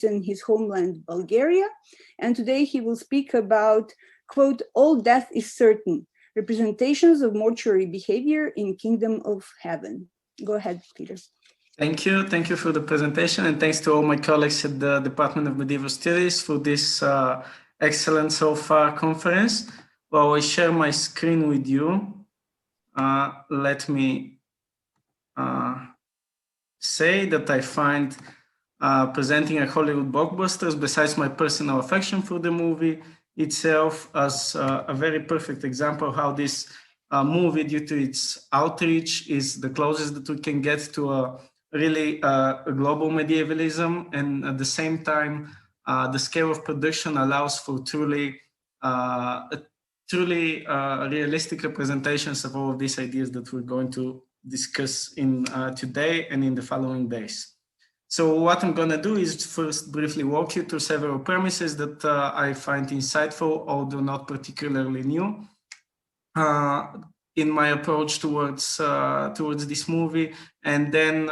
in his homeland, Bulgaria. And today he will speak about, quote, "All death is certain, representations of mortuary behavior in Kingdom of Heaven." Go ahead, Peter. Thank you. Thank you for the presentation, and thanks to all my colleagues at the Department of Medieval Studies for this excellent so far conference. Well, I share my screen with you. Let me say that I find presenting a Hollywood blockbusters, besides my personal affection for the movie itself, as a very perfect example of how this movie, due to its outreach, is the closest that we can get to a really a global medievalism, and at the same time, the scale of production allows for truly realistic representations of all of these ideas that we're going to discuss in today and in the following days. So what I'm going to do is first briefly walk you through several premises that I find insightful, although not particularly new, in my approach towards this movie, and then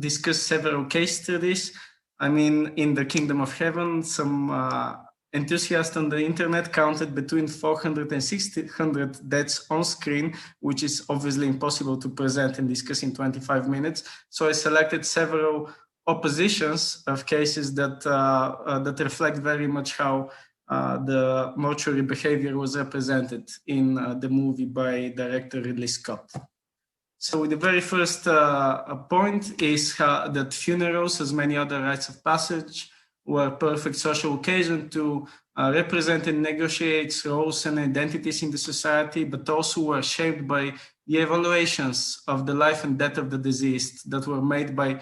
discuss several case studies. I mean, in the Kingdom of Heaven, some enthusiasts on the internet counted between 400 and 600 deaths on screen, which is obviously impossible to present and discuss in 25 minutes. So I selected several oppositions of cases that that reflect very much how the mortuary behavior was represented in the movie by director Ridley Scott. So the very first point is that funerals, as many other rites of passage, were a perfect social occasion to represent and negotiate roles and identities in the society, but also were shaped by the evaluations of the life and death of the deceased that were made by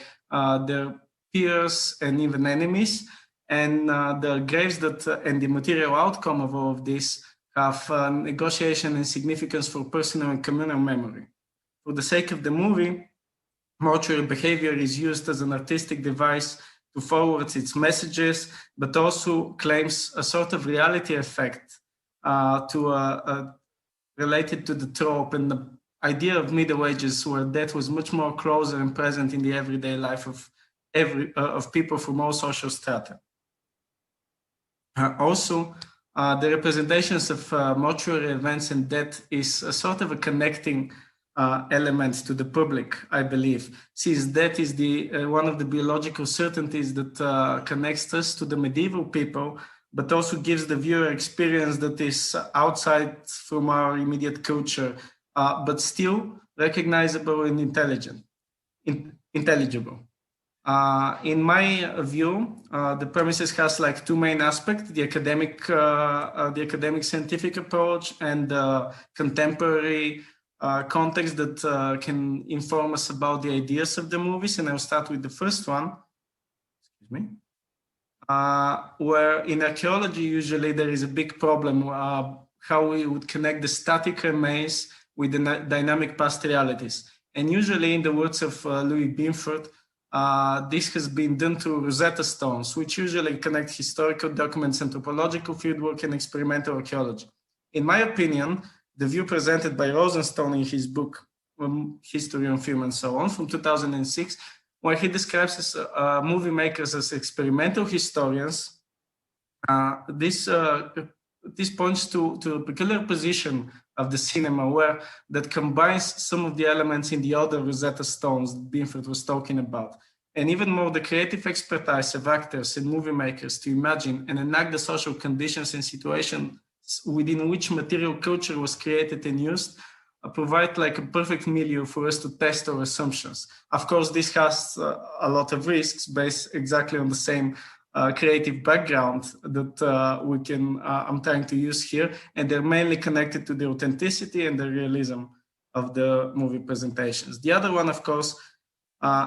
their peers and even enemies. And the graves and the material outcome of all of this have negotiation and significance for personal and communal memory. For the sake of the movie, mortuary behavior is used as an artistic device to forward its messages, but also claims a sort of reality effect related to the trope and the idea of Middle Ages, where death was much more closer and present in the everyday life of people from all social strata. Also, the representations of mortuary events and death is a sort of a connecting element to the public, I believe, since that is one of the biological certainties that connects us to the medieval people, but also gives the viewer experience that is outside from our immediate culture, but still recognizable and intelligible. In my view, the premises has like two main aspects: the academic scientific approach and the contemporary context that can inform us about the ideas of the movies. And I'll start with the first one, excuse me, where in archaeology, usually there is a big problem how we would connect the static remains with the dynamic past realities. And usually, in the words of Louis Binford, this has been done through Rosetta Stones, which usually connect historical documents, anthropological fieldwork, and experimental archaeology. In my opinion, the view presented by Rosenstone in his book, History on Film and so on, from 2006, where he describes movie makers as experimental historians, this points to a peculiar position of the cinema that combines some of the elements in the other Rosetta Stones that Binford was talking about, and even more the creative expertise of actors and movie makers to imagine and enact the social conditions and situations within which material culture was created and used, provide like a perfect milieu for us to test our assumptions. Of course, this has a lot of risks based exactly on the same creative background that I'm trying to use here, and they're mainly connected to the authenticity and the realism of the movie presentations. The other one, of course,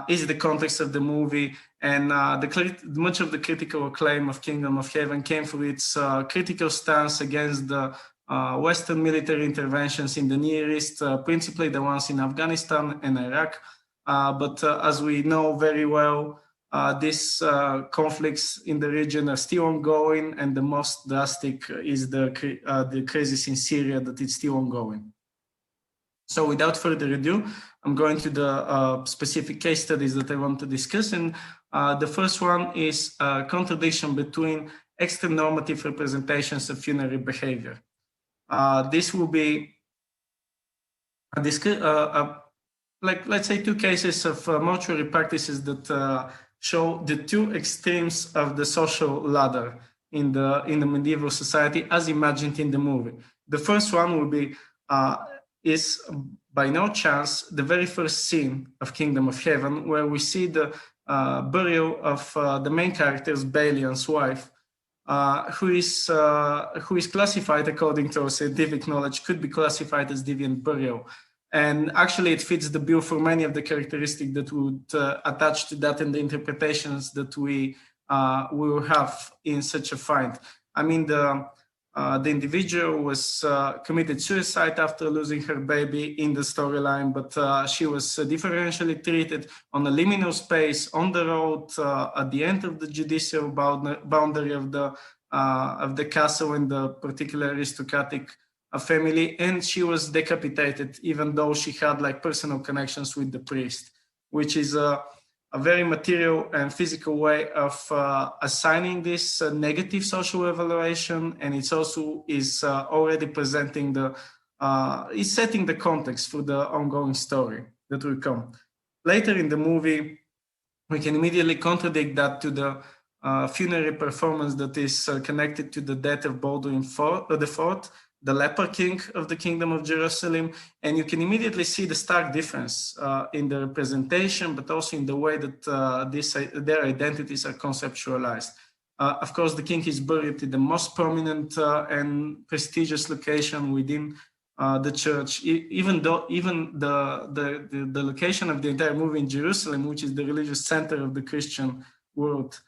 is the context of the movie, and much of the critical acclaim of Kingdom of Heaven came from its critical stance against the Western military interventions in the Near East, principally the ones in Afghanistan and Iraq. But as we know very well, these conflicts in the region are still ongoing, and the most drastic is the crisis in Syria that is still ongoing. So without further ado, I'm going to the specific case studies that I want to discuss, and The first one is a contradiction between extra-normative representations of funerary behavior. This will be like, let's say, two cases of mortuary practices that show the two extremes of the social ladder in the medieval society as imagined in the movie. The first one will be is by no chance the very first scene of Kingdom of Heaven, where we see the burial of the main character's Balian's wife, who is classified according to our scientific knowledge, could be classified as deviant burial. And actually it fits the bill for many of the characteristics that would attach to that and the interpretations that we will have in such a find. I mean, the individual was committed suicide after losing her baby in the storyline, but she was differentially treated on a liminal space on the road at the end of the judicial boundary of the castle and the particular aristocratic family, and she was decapitated, even though she had like personal connections with the priest, which is a very material and physical way of assigning this negative social evaluation, and it's also is already presenting is setting the context for the ongoing story that will come. Later in the movie, we can immediately contradict that to the funerary performance that is connected to the death of Baldwin IV, the leper king of the Kingdom of Jerusalem, and you can immediately see the stark difference in the representation, but also in the way that their identities are conceptualized. Of course, the king is buried in the most prominent and prestigious location within the church, even the location of the entire movie in Jerusalem, which is the religious center of the Christian world,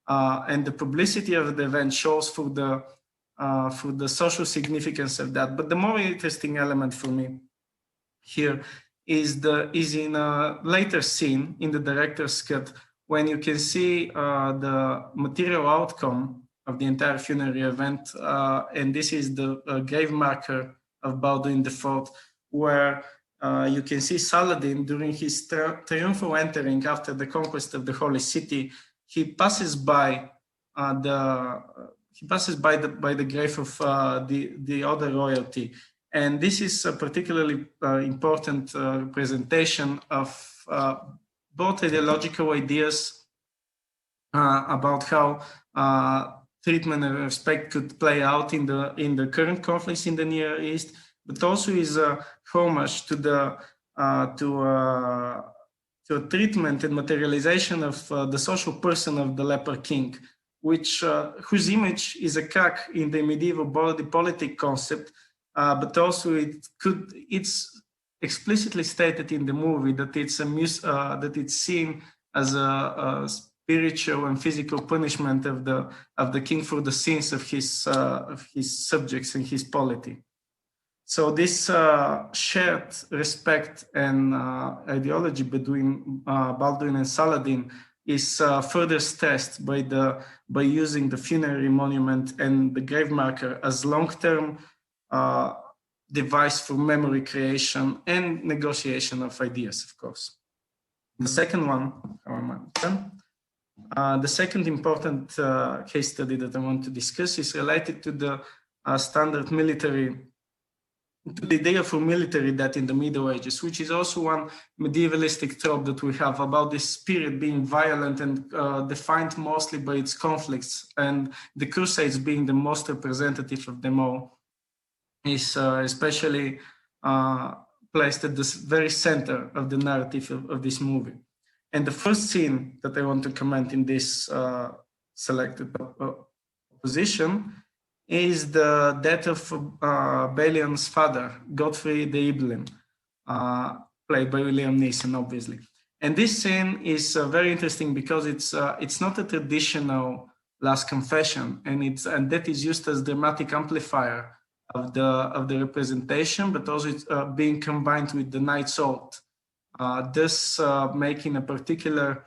and the publicity of the event shows for the social significance of that. But the more interesting element for me here is in a later scene in the director's cut, when you can see the material outcome of the entire funerary event, and this is the grave marker of Baldwin IV, where you can see Saladin during his triumphal entering after the conquest of the Holy City. He passes by the grave of the other royalty. And this is a particularly important representation of both ideological ideas about how treatment and respect could play out in the current conflicts in the Near East, but also is a homage to a treatment and materialization of the social person of the leper king, whose image is a crack in the medieval body politic concept, but also it's explicitly stated in the movie that it's seen as a spiritual and physical punishment of the king for the sins of his subjects and his polity. So this shared respect and ideology between Baldwin and Saladin is further stressed by using the funerary monument and the grave marker as long-term device for memory creation and negotiation of ideas, of course. The second one, the second important case study that I want to discuss is related to the standard military, to the idea for military death in the Middle Ages, which is also one medievalistic trope that we have about this spirit being violent and defined mostly by its conflicts, and the Crusades being the most representative of them all is especially placed at the very center of the narrative of this movie. And the first scene that I want to comment in this selected position is the death of Balian's father, Godfrey the Ibelin, played by William Neeson, obviously. And this scene is very interesting because it's not a traditional last confession, and that is used as dramatic amplifier of the representation, but also it's being combined with the Knight's Oath, thus making a particular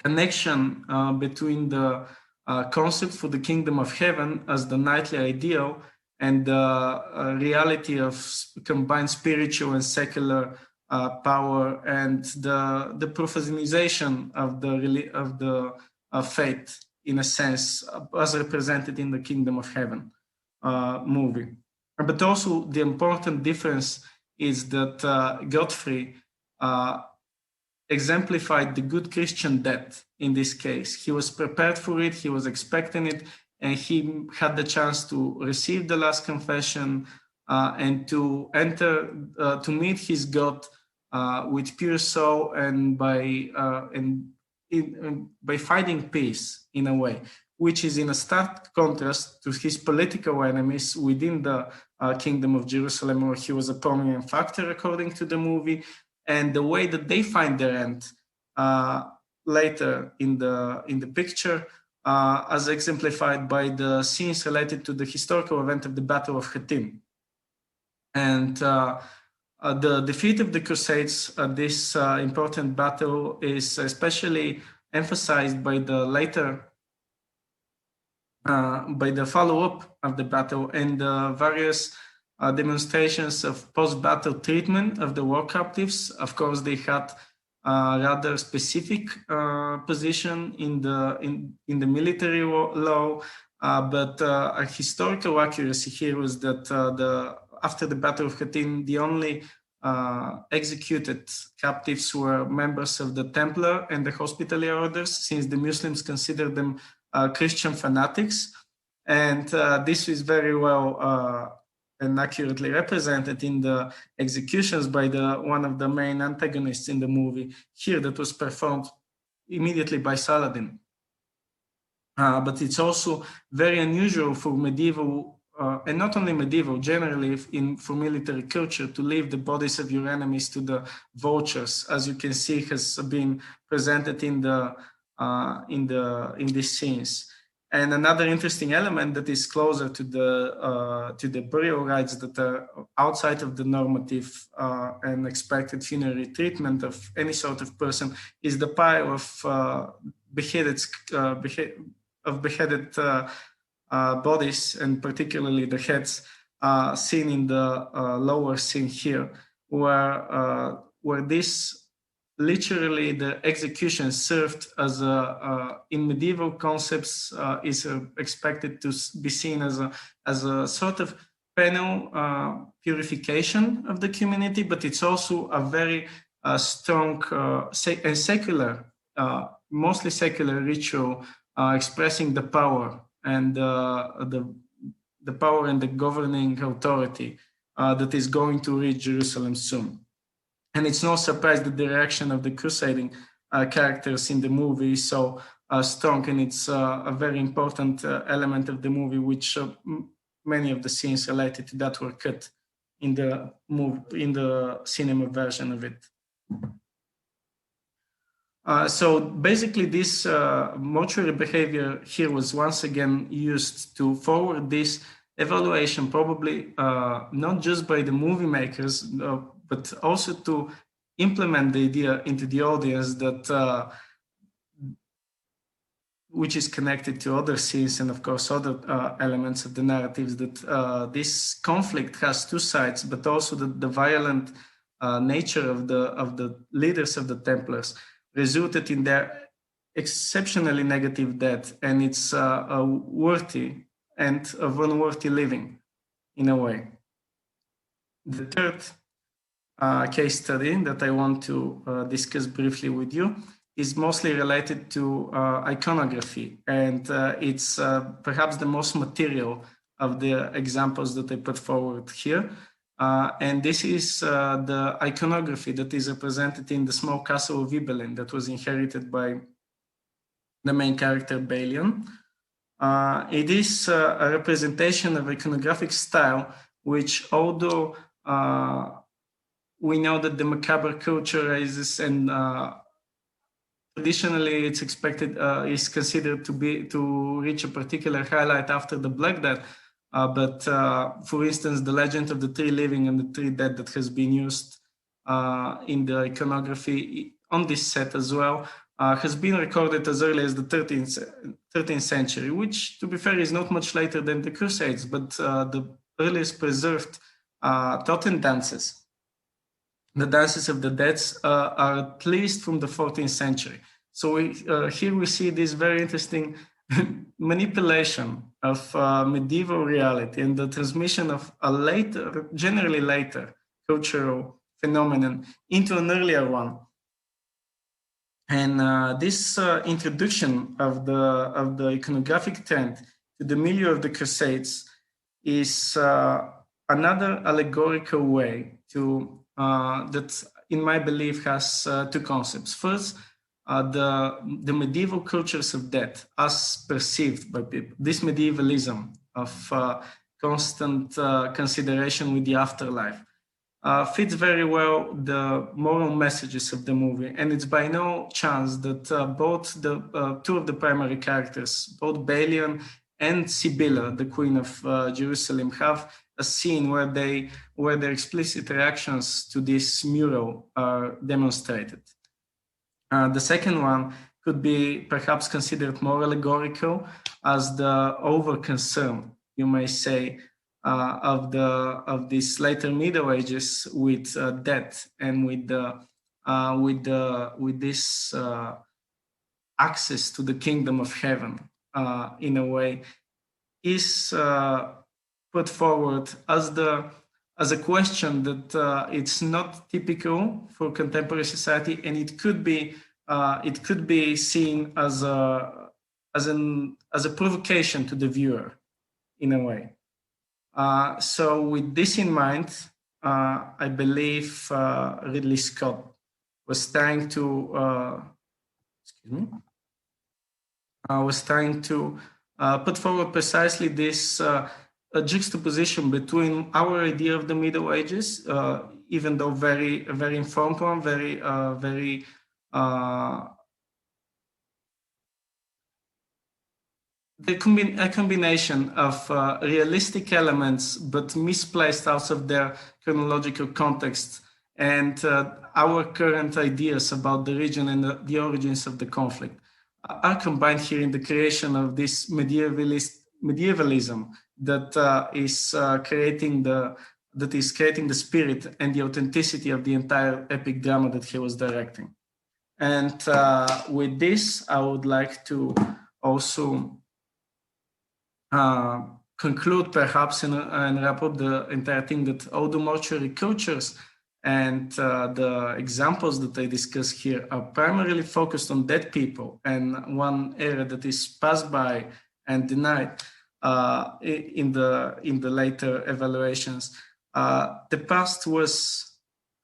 connection between the concept for the Kingdom of Heaven as the knightly ideal and the reality of combined spiritual and secular power and the profanization of the faith, in a sense, as represented in the Kingdom of Heaven movie. But also the important difference is that Godfrey exemplified the good Christian death in this case. He was prepared for it, he was expecting it, and he had the chance to receive the last confession and to enter, to meet his God with pure soul and by finding peace in a way, which is in a stark contrast to his political enemies within the Kingdom of Jerusalem, where he was a prominent factor according to the movie, and the way that they find their end later in the picture, as exemplified by the scenes related to the historical event of the Battle of Hattin. And the defeat of the Crusades, this important battle, is especially emphasized by the later, by the follow-up of the battle and the various demonstrations of post-battle treatment of the war captives. Of course, they had rather specific position in the military law, but a historical accuracy here was that after the Battle of Hattin, the only executed captives were members of the Templar and the Hospitalier orders, since the Muslims considered them Christian fanatics. And this is very well and accurately represented in the executions by one of the main antagonists in the movie here, that was performed immediately by Saladin. But it's also very unusual for medieval, and not only medieval, generally for military culture, to leave the bodies of your enemies to the vultures, as you can see has been presented in these scenes. And another interesting element that is closer to the burial rites that are outside of the normative and expected funerary treatment of any sort of person is the pile of beheaded bodies, and particularly the heads seen in the lower scene here, where this literally the execution served as in medieval concepts is expected to be seen as a sort of penal purification of the community, but it's also a very strong and secular, mostly secular ritual expressing the power and the power and the governing authority that is going to reach Jerusalem soon. And it's no surprise that the reaction of the crusading characters in the movie is so strong, and it's a very important element of the movie, which many of the scenes related to that were cut in the cinema version of it. So basically this mortuary behavior here was once again used to forward this evaluation, probably not just by the movie makers, but also to implement the idea into the audience that which is connected to other scenes and of course other elements of the narratives, that this conflict has two sides, but also that the violent nature of the leaders of the Templars resulted in their exceptionally negative death, and it's a worthy and of unworthy living in a way. The third case study that I want to discuss briefly with you is mostly related to iconography, and it's perhaps the most material of the examples that I put forward here. And this is the iconography that is represented in the small castle of Ibelin that was inherited by the main character Balion. It is a representation of iconographic style, which although we know that the macabre culture raises, and traditionally it's expected, is considered to reach a particular highlight after the Black Death. But for instance, the legend of the three living and the three dead that has been used in the iconography on this set as well has been recorded as early as the 13th century, which, to be fair, is not much later than the Crusades, but the earliest preserved totem dances the dances of the dead are at least from the 14th century. So here we see this very interesting manipulation of medieval reality and the transmission of a later, generally later, cultural phenomenon into an earlier one. And this introduction of the iconographic trend to the milieu of the Crusades is another allegorical way to that, in my belief, has two concepts. First, the medieval cultures of death as perceived by people. This medievalism of constant consideration with the afterlife fits very well the moral messages of the movie. And it's by no chance that both the two of the primary characters, both Balian and Sibylla, the Queen of Jerusalem, have a scene where their explicit reactions to this mural are demonstrated. The second one could be perhaps considered more allegorical as the over-concern, you may say, of this later Middle Ages with death and with this access to the kingdom of heaven, in a way, is put forward as a question that it's not typical for contemporary society, and it could be seen as a provocation to the viewer, in a way. So with this in mind, I believe Ridley Scott was trying to put forward precisely this a juxtaposition between our idea of the Middle Ages, even though very informed one, a combination of realistic elements but misplaced out of their chronological context, and our current ideas about the region and the origins of the conflict are combined here in the creation of this medievalism that is creating the spirit and the authenticity of the entire epic drama that he was directing. And with this, I would like to also conclude perhaps and wrap up the entire thing that all the mortuary cultures and the examples that I discuss here are primarily focused on dead people, and one area that is passed by and denied in the later evaluations. The past was,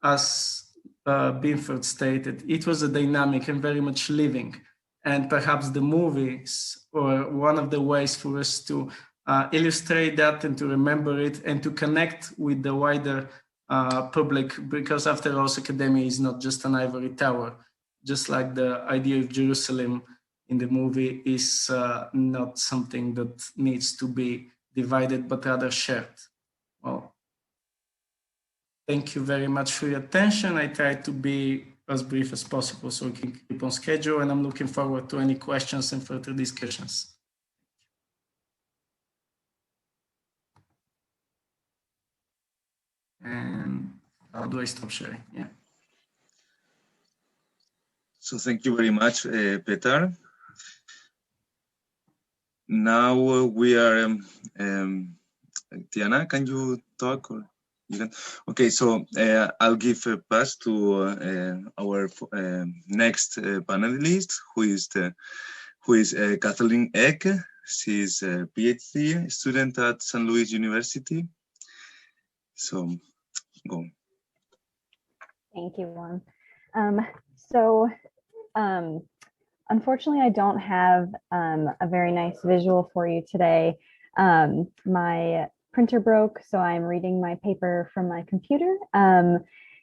as Binford stated, it was a dynamic and very much living, and perhaps the movies were one of the ways for us to illustrate that and to remember it and to connect with the wider public, because after all, academia is not just an ivory tower, just like the idea of Jerusalem in the movie is not something that needs to be divided, but rather shared. Well, thank you very much for your attention. I tried to be as brief as possible so we can keep on schedule, and I'm looking forward to any questions and further discussions. And how do I stop sharing? Yeah. So thank you very much, Petar. Now we are, Tiana, can you talk? Or you can? Okay, so I'll give a pass to our next panelist, who is Kathleen Eck. She's a PhD student at St. Louis University. So, go. Thank you, Juan. Unfortunately, I don't have a very nice visual for you today. My printer broke, so I'm reading my paper from my computer.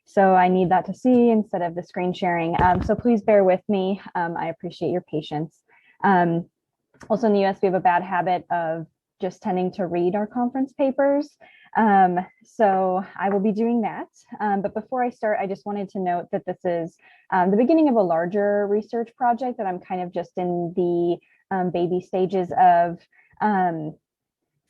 So I need that to see instead of the screen sharing. So please bear with me. I appreciate your patience. Also in the US, we have a bad habit of just tending to read our conference papers. So I will be doing that. But before I start, I just wanted to note that this is the beginning of a larger research project that I'm kind of just in the baby stages of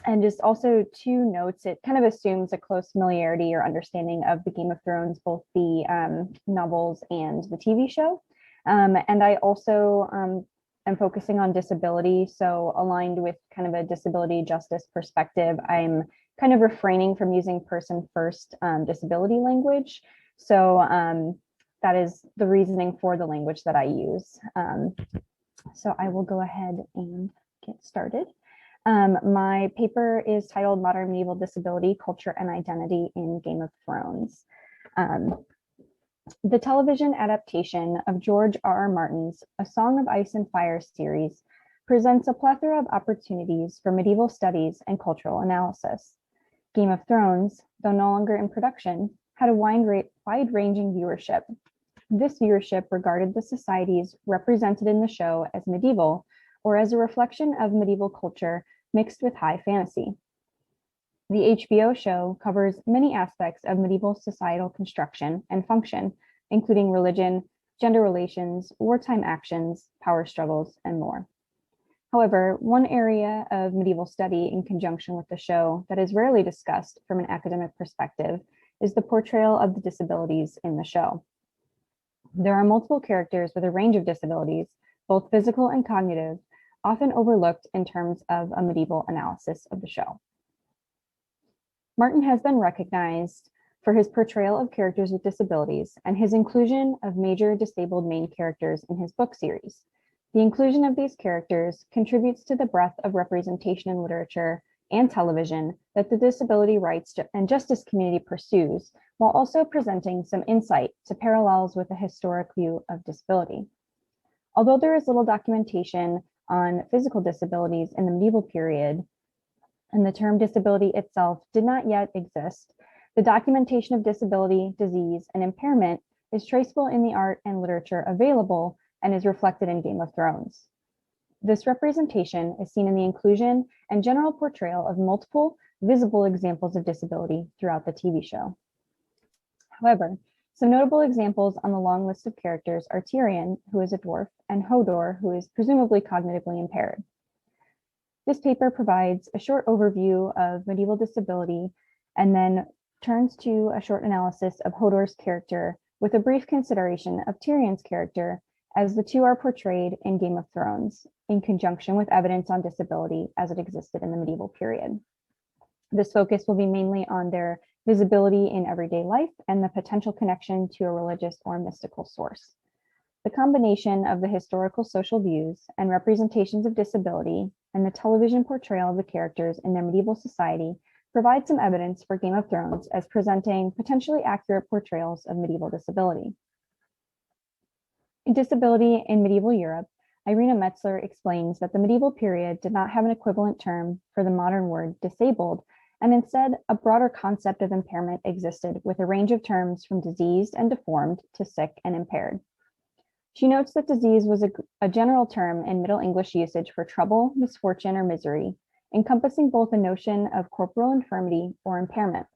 And just also two notes, it kind of assumes a close familiarity or understanding of the Game of Thrones, both the novels and the TV show. And I also am focusing on disability. So aligned with kind of a disability justice perspective, I'm kind of refraining from using person first disability language. So that is the reasoning for the language that I use. So I will go ahead and get started. My paper is titled Modern Medieval Disability, Culture and Identity in Game of Thrones. The television adaptation of George R.R. Martin's A Song of Ice and Fire series presents a plethora of opportunities for medieval studies and cultural analysis. Game of Thrones, though no longer in production, had a wide-ranging viewership. This viewership regarded the societies represented in the show as medieval or as a reflection of medieval culture mixed with high fantasy. The HBO show covers many aspects of medieval societal construction and function, including religion, gender relations, wartime actions, power struggles, and more. However, one area of medieval study in conjunction with the show that is rarely discussed from an academic perspective is the portrayal of the disabilities in the show. There are multiple characters with a range of disabilities, both physical and cognitive, often overlooked in terms of a medieval analysis of the show. Martin has been recognized for his portrayal of characters with disabilities and his inclusion of major disabled main characters in his book series. The inclusion of these characters contributes to the breadth of representation in literature and television that the disability rights and justice community pursues, while also presenting some insight to parallels with a historic view of disability. Although there is little documentation on physical disabilities in the medieval period, and the term disability itself did not yet exist, the documentation of disability, disease, and impairment is traceable in the art and literature available and is reflected in Game of Thrones. This representation is seen in the inclusion and general portrayal of multiple visible examples of disability throughout the TV show. However, some notable examples on the long list of characters are Tyrion, who is a dwarf, and Hodor, who is presumably cognitively impaired. This paper provides a short overview of medieval disability and then turns to a short analysis of Hodor's character with a brief consideration of Tyrion's character as the two are portrayed in Game of Thrones in conjunction with evidence on disability as it existed in the medieval period. This focus will be mainly on their visibility in everyday life and the potential connection to a religious or mystical source. The combination of the historical social views and representations of disability and the television portrayal of the characters in their medieval society provides some evidence for Game of Thrones as presenting potentially accurate portrayals of medieval disability. In Disability in Medieval Europe, Irina Metzler explains that the medieval period did not have an equivalent term for the modern word disabled, and instead a broader concept of impairment existed with a range of terms from diseased and deformed to sick and impaired. She notes that disease was a general term in Middle English usage for trouble, misfortune, or misery, encompassing both a notion of corporal infirmity or impairment.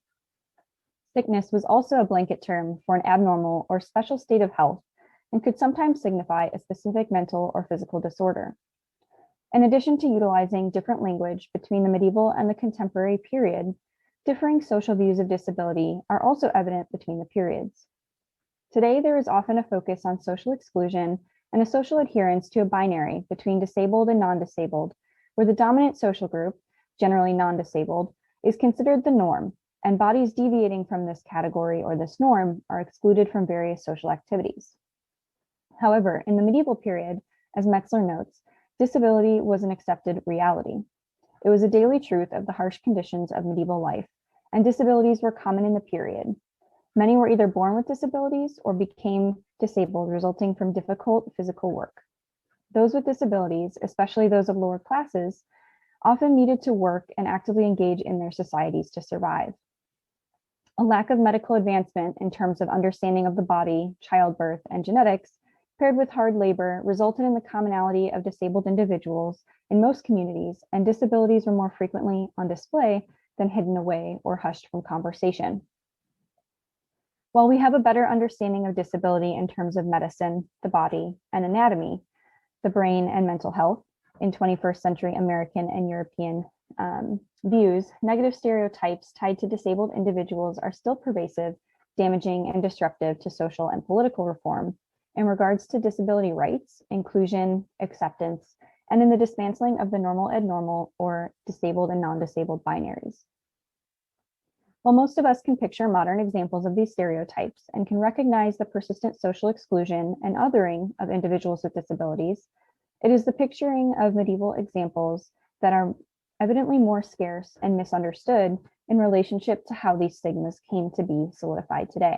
Sickness was also a blanket term for an abnormal or special state of health and could sometimes signify a specific mental or physical disorder. In addition to utilizing different language between the medieval and the contemporary period, differing social views of disability are also evident between the periods. Today, there is often a focus on social exclusion and a social adherence to a binary between disabled and non-disabled, where the dominant social group, generally non-disabled, is considered the norm, and bodies deviating from this category or this norm are excluded from various social activities. However, in the medieval period, as Metzler notes, disability was an accepted reality. It was a daily truth of the harsh conditions of medieval life, and disabilities were common in the period. Many were either born with disabilities or became disabled, resulting from difficult physical work. Those with disabilities, especially those of lower classes, often needed to work and actively engage in their societies to survive. A lack of medical advancement in terms of understanding of the body, childbirth, and genetics, paired with hard labor, resulted in the commonality of disabled individuals in most communities, and disabilities were more frequently on display than hidden away or hushed from conversation. While we have a better understanding of disability in terms of medicine, the body, and anatomy, the brain and mental health, in 21st century American and European views, negative stereotypes tied to disabled individuals are still pervasive, damaging, and disruptive to social and political reform in regards to disability rights, inclusion, acceptance, and in the dismantling of the normal abnormal or disabled and non-disabled binaries. While most of us can picture modern examples of these stereotypes and can recognize the persistent social exclusion and othering of individuals with disabilities, it is the picturing of medieval examples that are evidently more scarce and misunderstood in relationship to how these stigmas came to be solidified today.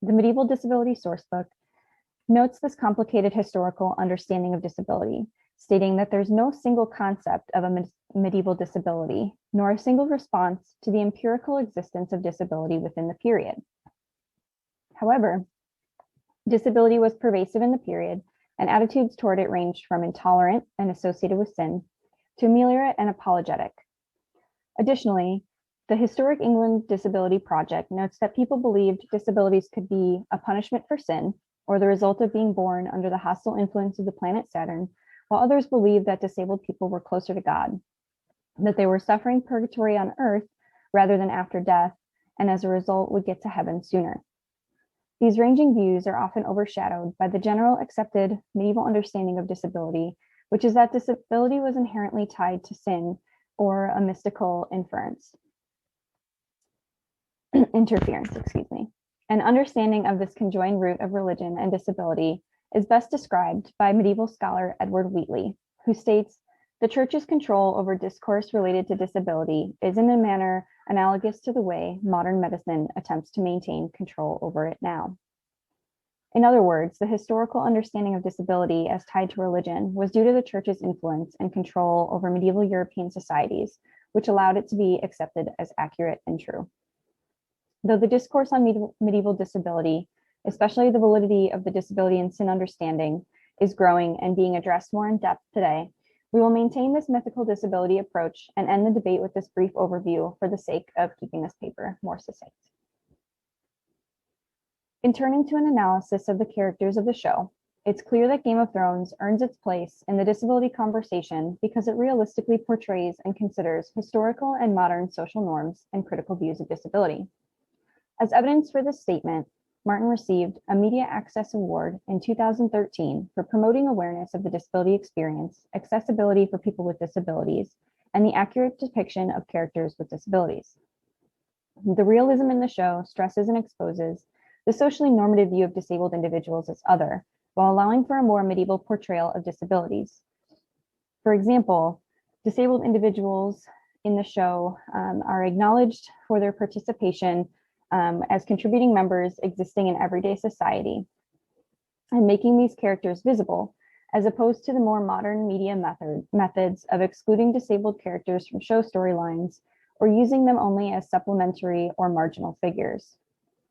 The Medieval Disability Sourcebook notes this complicated historical understanding of disability, stating that there's no single concept of a medieval disability, nor a single response to the empirical existence of disability within the period. However, disability was pervasive in the period, and attitudes toward it ranged from intolerant and associated with sin to ameliorate and apologetic. Additionally, the Historic England Disability Project notes that people believed disabilities could be a punishment for sin or the result of being born under the hostile influence of the planet Saturn, while others believed that disabled people were closer to God, that they were suffering purgatory on earth rather than after death, and as a result would get to heaven sooner. These ranging views are often overshadowed by the general accepted medieval understanding of disability, which is that disability was inherently tied to sin or a mystical interference, excuse me. An understanding of this conjoined root of religion and disability is best described by medieval scholar Edward Wheatley, who states, "The Church's control over discourse related to disability is in a manner analogous to the way modern medicine attempts to maintain control over it now." In other words, the historical understanding of disability as tied to religion was due to the Church's influence and control over medieval European societies, which allowed it to be accepted as accurate and true. Though the discourse on medieval disability, especially the validity of the disability and sin understanding, is growing and being addressed more in depth today, we will maintain this mythical disability approach and end the debate with this brief overview for the sake of keeping this paper more succinct. In turning to an analysis of the characters of the show, it's clear that Game of Thrones earns its place in the disability conversation because it realistically portrays and considers historical and modern social norms and critical views of disability. As evidence for this statement, Martin received a Media Access Award in 2013 for promoting awareness of the disability experience, accessibility for people with disabilities, and the accurate depiction of characters with disabilities. The realism in the show stresses and exposes the socially normative view of disabled individuals as other, while allowing for a more medieval portrayal of disabilities. For example, disabled individuals in the show are acknowledged for their participation as contributing members existing in everyday society and making these characters visible, as opposed to the more modern media methods of excluding disabled characters from show storylines or using them only as supplementary or marginal figures.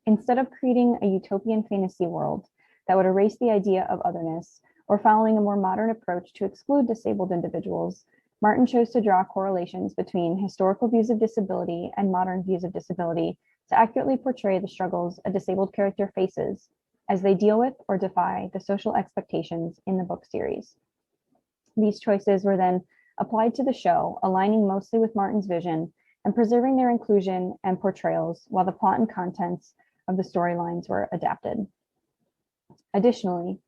Instead of creating a utopian fantasy world that would erase the idea of otherness or following a more modern approach to exclude disabled individuals, Martin chose to draw correlations between historical views of disability and modern views of disability to accurately portray the struggles a disabled character faces as they deal with or defy the social expectations in the book series. These choices were then applied to the show, aligning mostly with Martin's vision and preserving their inclusion and portrayals while the plot and contents of the storylines were adapted. Additionally,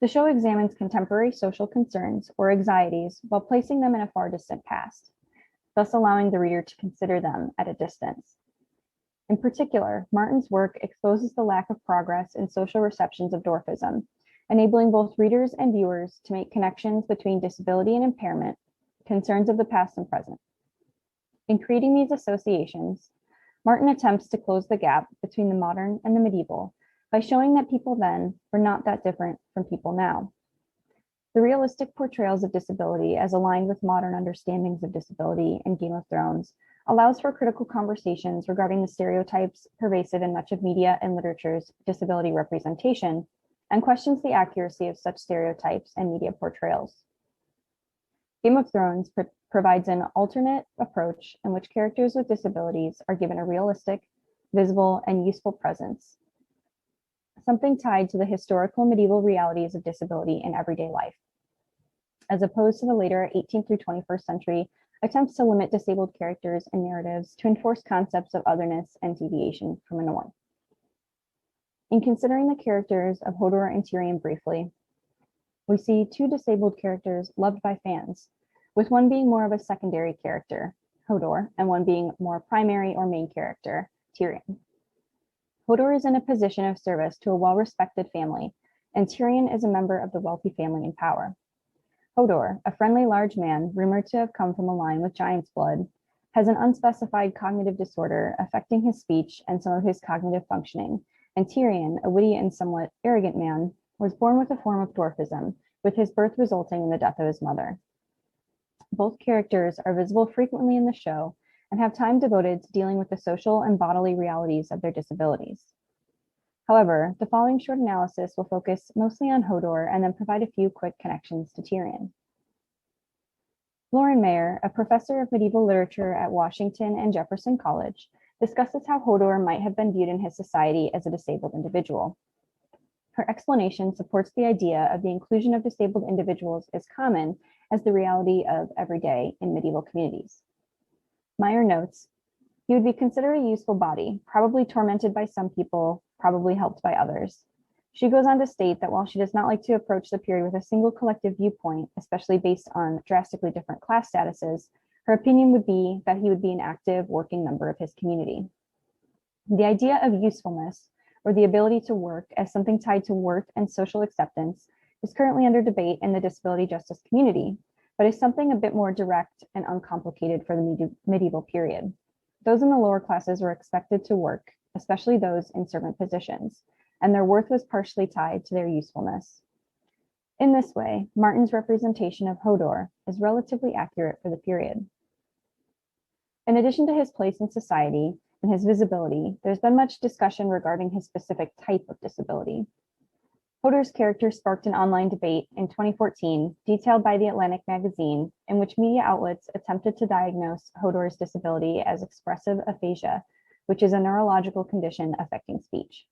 the show examines contemporary social concerns or anxieties while placing them in a far distant past, thus allowing the reader to consider them at a distance. In particular, Martin's work exposes the lack of progress in social receptions of dwarfism, enabling both readers and viewers to make connections between disability and impairment, concerns of the past and present. In creating these associations, Martin attempts to close the gap between the modern and the medieval by showing that people then were not that different from people now. The realistic portrayals of disability as aligned with modern understandings of disability in Game of Thrones allows for critical conversations regarding the stereotypes pervasive in much of media and literature's disability representation and questions the accuracy of such stereotypes and media portrayals. Game of Thrones provides an alternate approach in which characters with disabilities are given a realistic, visible, and useful presence, something tied to the historical medieval realities of disability in everyday life. as opposed to the later 18th through 21st century attempts to limit disabled characters and narratives to enforce concepts of otherness and deviation from a norm. In considering the characters of Hodor and Tyrion briefly, we see two disabled characters loved by fans, with one being more of a secondary character, Hodor, and one being more primary or main character, Tyrion. Hodor is in a position of service to a well-respected family, and Tyrion is a member of the wealthy family in power. Hodor, a friendly large man rumored to have come from a line with giant's blood, has an unspecified cognitive disorder affecting his speech and some of his cognitive functioning, and Tyrion, a witty and somewhat arrogant man, was born with a form of dwarfism, with his birth resulting in the death of his mother. Both characters are visible frequently in the show and have time devoted to dealing with the social and bodily realities of their disabilities. However, the following short analysis will focus mostly on Hodor and then provide a few quick connections to Tyrion. Lauren Mayer, a professor of medieval literature at Washington and Jefferson College, discusses how Hodor might have been viewed in his society as a disabled individual. Her explanation supports the idea of the inclusion of disabled individuals as common as the reality of every day in medieval communities. Meyer notes, he would be considered a useful body, probably tormented by some people, probably helped by others. She goes on to state that while she does not like to approach the period with a single collective viewpoint, especially based on drastically different class statuses, her opinion would be that he would be an active working member of his community. The idea of usefulness, or the ability to work as something tied to worth and social acceptance, is currently under debate in the disability justice community, but is something a bit more direct and uncomplicated for the medieval period. Those in the lower classes were expected to work, especially those in servant positions, and their worth was partially tied to their usefulness. In this way, Martin's representation of Hodor is relatively accurate for the period. In addition to his place in society and his visibility, there's been much discussion regarding his specific type of disability. Hodor's character sparked an online debate in 2014, detailed by The Atlantic magazine, in which media outlets attempted to diagnose Hodor's disability as expressive aphasia, which is a neurological condition affecting speech.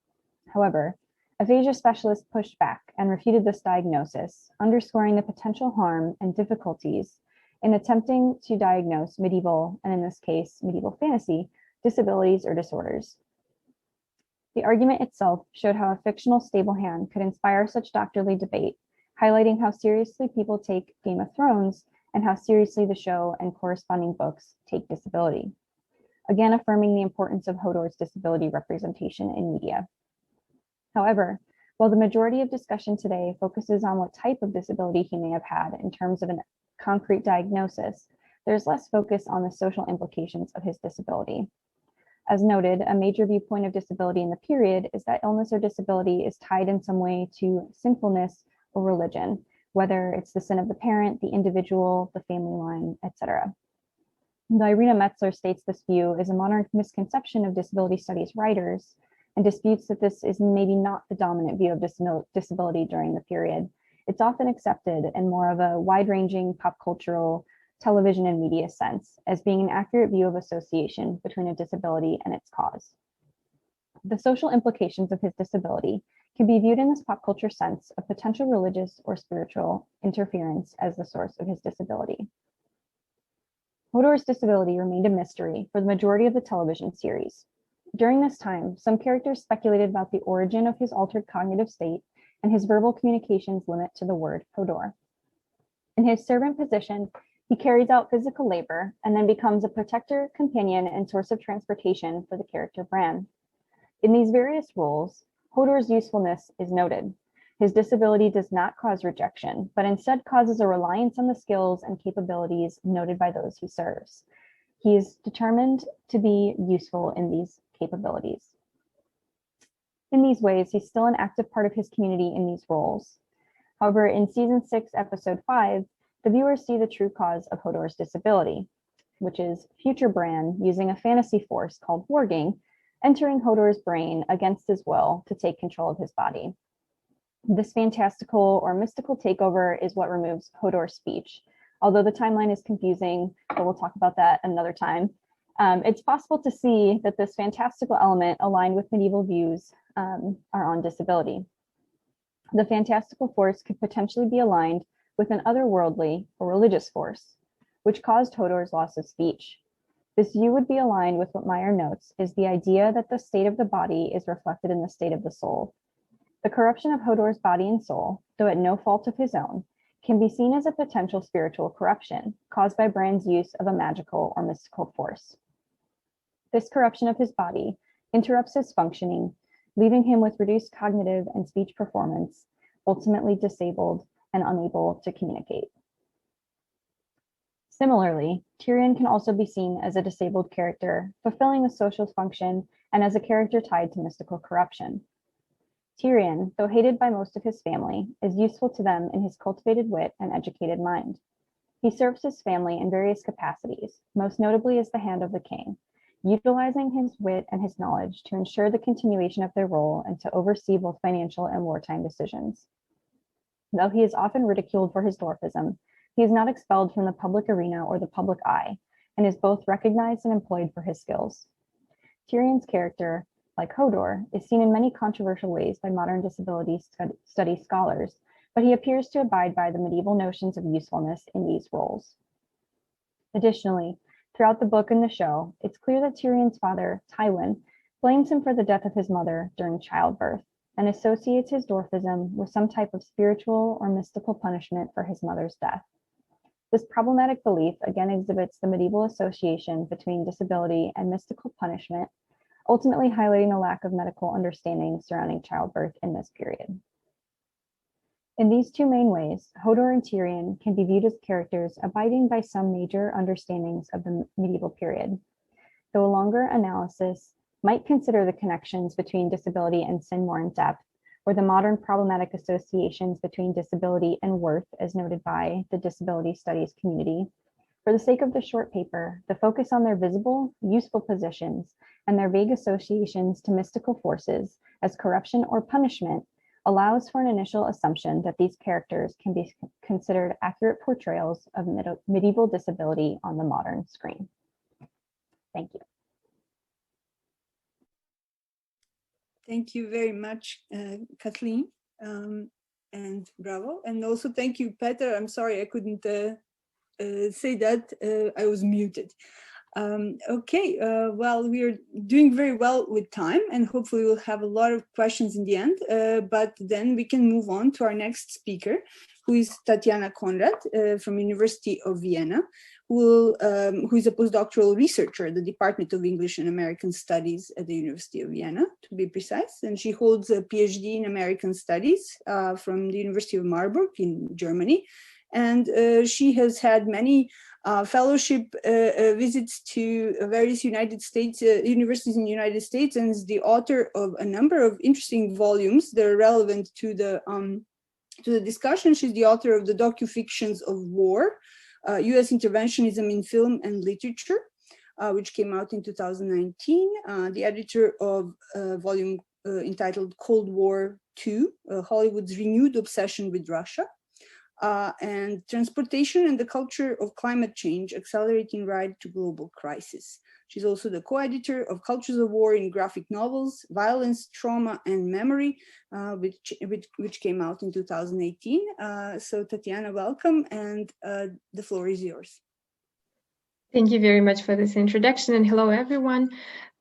However, aphasia specialists pushed back and refuted this diagnosis, underscoring the potential harm and difficulties in attempting to diagnose medieval, and in this case, medieval fantasy, disabilities or disorders. The argument itself showed how a fictional stable hand could inspire such doctorly debate, highlighting how seriously people take Game of Thrones and how seriously the show and corresponding books take disability, again affirming the importance of Hodor's disability representation in media. However, while the majority of discussion today focuses on what type of disability he may have had in terms of a concrete diagnosis, there's less focus on the social implications of his disability. As noted, a major viewpoint of disability in the period is that illness or disability is tied in some way to sinfulness or religion, whether it's the sin of the parent, the individual, the family line, etc. Irina Metzler states this view is a modern misconception of disability studies writers and disputes that this is maybe not the dominant view of disability during the period. It's often accepted in more of a wide-ranging pop cultural television and media sense as being an accurate view of association between a disability and its cause. The social implications of his disability can be viewed in this pop culture sense of potential religious or spiritual interference as the source of his disability. Hodor's disability remained a mystery for the majority of the television series. During this time, some characters speculated about the origin of his altered cognitive state and his verbal communications limit to the word Hodor. In his servant position, he carries out physical labor and then becomes a protector, companion, and source of transportation for the character Bran. In these various roles, Hodor's usefulness is noted. His disability does not cause rejection, but instead causes a reliance on the skills and capabilities noted by those he serves. He is determined to be useful in these capabilities. In these ways, he's still an active part of his community in these roles. However, in season 6, episode 5, the viewers see the true cause of Hodor's disability, which is future Bran using a fantasy force called warging, entering Hodor's brain against his will to take control of his body. This fantastical or mystical takeover is what removes Hodor's speech. Although the timeline is confusing, but we'll talk about that another time. It's possible to see that this fantastical element aligned with medieval views are on disability. The fantastical force could potentially be aligned with an otherworldly or religious force, which caused Hodor's loss of speech. This view would be aligned with what Meyer notes is the idea that the state of the body is reflected in the state of the soul. The corruption of Hodor's body and soul, though at no fault of his own, can be seen as a potential spiritual corruption caused by Brand's use of a magical or mystical force. This corruption of his body interrupts his functioning, leaving him with reduced cognitive and speech performance, ultimately disabled and unable to communicate. Similarly, Tyrion can also be seen as a disabled character, fulfilling a social function and as a character tied to mystical corruption. Tyrion, though hated by most of his family, is useful to them in his cultivated wit and educated mind. He serves his family in various capacities, most notably as the hand of the king, utilizing his wit and his knowledge to ensure the continuation of their role and to oversee both financial and wartime decisions. Though he is often ridiculed for his dwarfism, he is not expelled from the public arena or the public eye, and is both recognized and employed for his skills. Tyrion's character, like Hodor, is seen in many controversial ways by modern disability study scholars, but he appears to abide by the medieval notions of usefulness in these roles. Additionally, throughout the book and the show, it's clear that Tyrion's father, Tywin, blames him for the death of his mother during childbirth and associates his dwarfism with some type of spiritual or mystical punishment for his mother's death. This problematic belief again exhibits the medieval association between disability and mystical punishment, ultimately highlighting the lack of medical understanding surrounding childbirth in this period. In these two main ways, Hodor and Tyrion can be viewed as characters abiding by some major understandings of the medieval period, though a longer analysis might consider the connections between disability and sin more in depth, or the modern problematic associations between disability and worth as noted by the disability studies community. For the sake of the short paper, the focus on their visible, useful positions and their vague associations to mystical forces as corruption or punishment allows for an initial assumption that these characters can be considered accurate portrayals of medieval disability on the modern screen. Thank you. Thank you very much, Kathleen, and bravo. And also thank you, Petar. I'm sorry I couldn't say that, I was muted. Okay, well, we are doing very well with time and hopefully we'll have a lot of questions in the end, but then we can move on to our next speaker, who is Tatiana Konrad from University of Vienna, who is a postdoctoral researcher at the Department of English and American Studies at the University of Vienna, to be precise. And she holds a PhD in American Studies from the University of Marburg in Germany. And she has had many fellowship visits to various United States universities in the United States, and is the author of a number of interesting volumes that are relevant to the discussion. She's the author of the docufictions of war, U.S. interventionism in film and literature, which came out in 2019. The editor of a volume entitled Cold War II, Hollywood's Renewed Obsession with Russia. And Transportation and the Culture of Climate Change, Accelerating Ride to Global Crisis. She's also the co-editor of Cultures of War in Graphic Novels, Violence, Trauma, and Memory, which came out in 2018. So Tatiana, welcome, and the floor is yours. Thank you very much for this introduction, and hello everyone.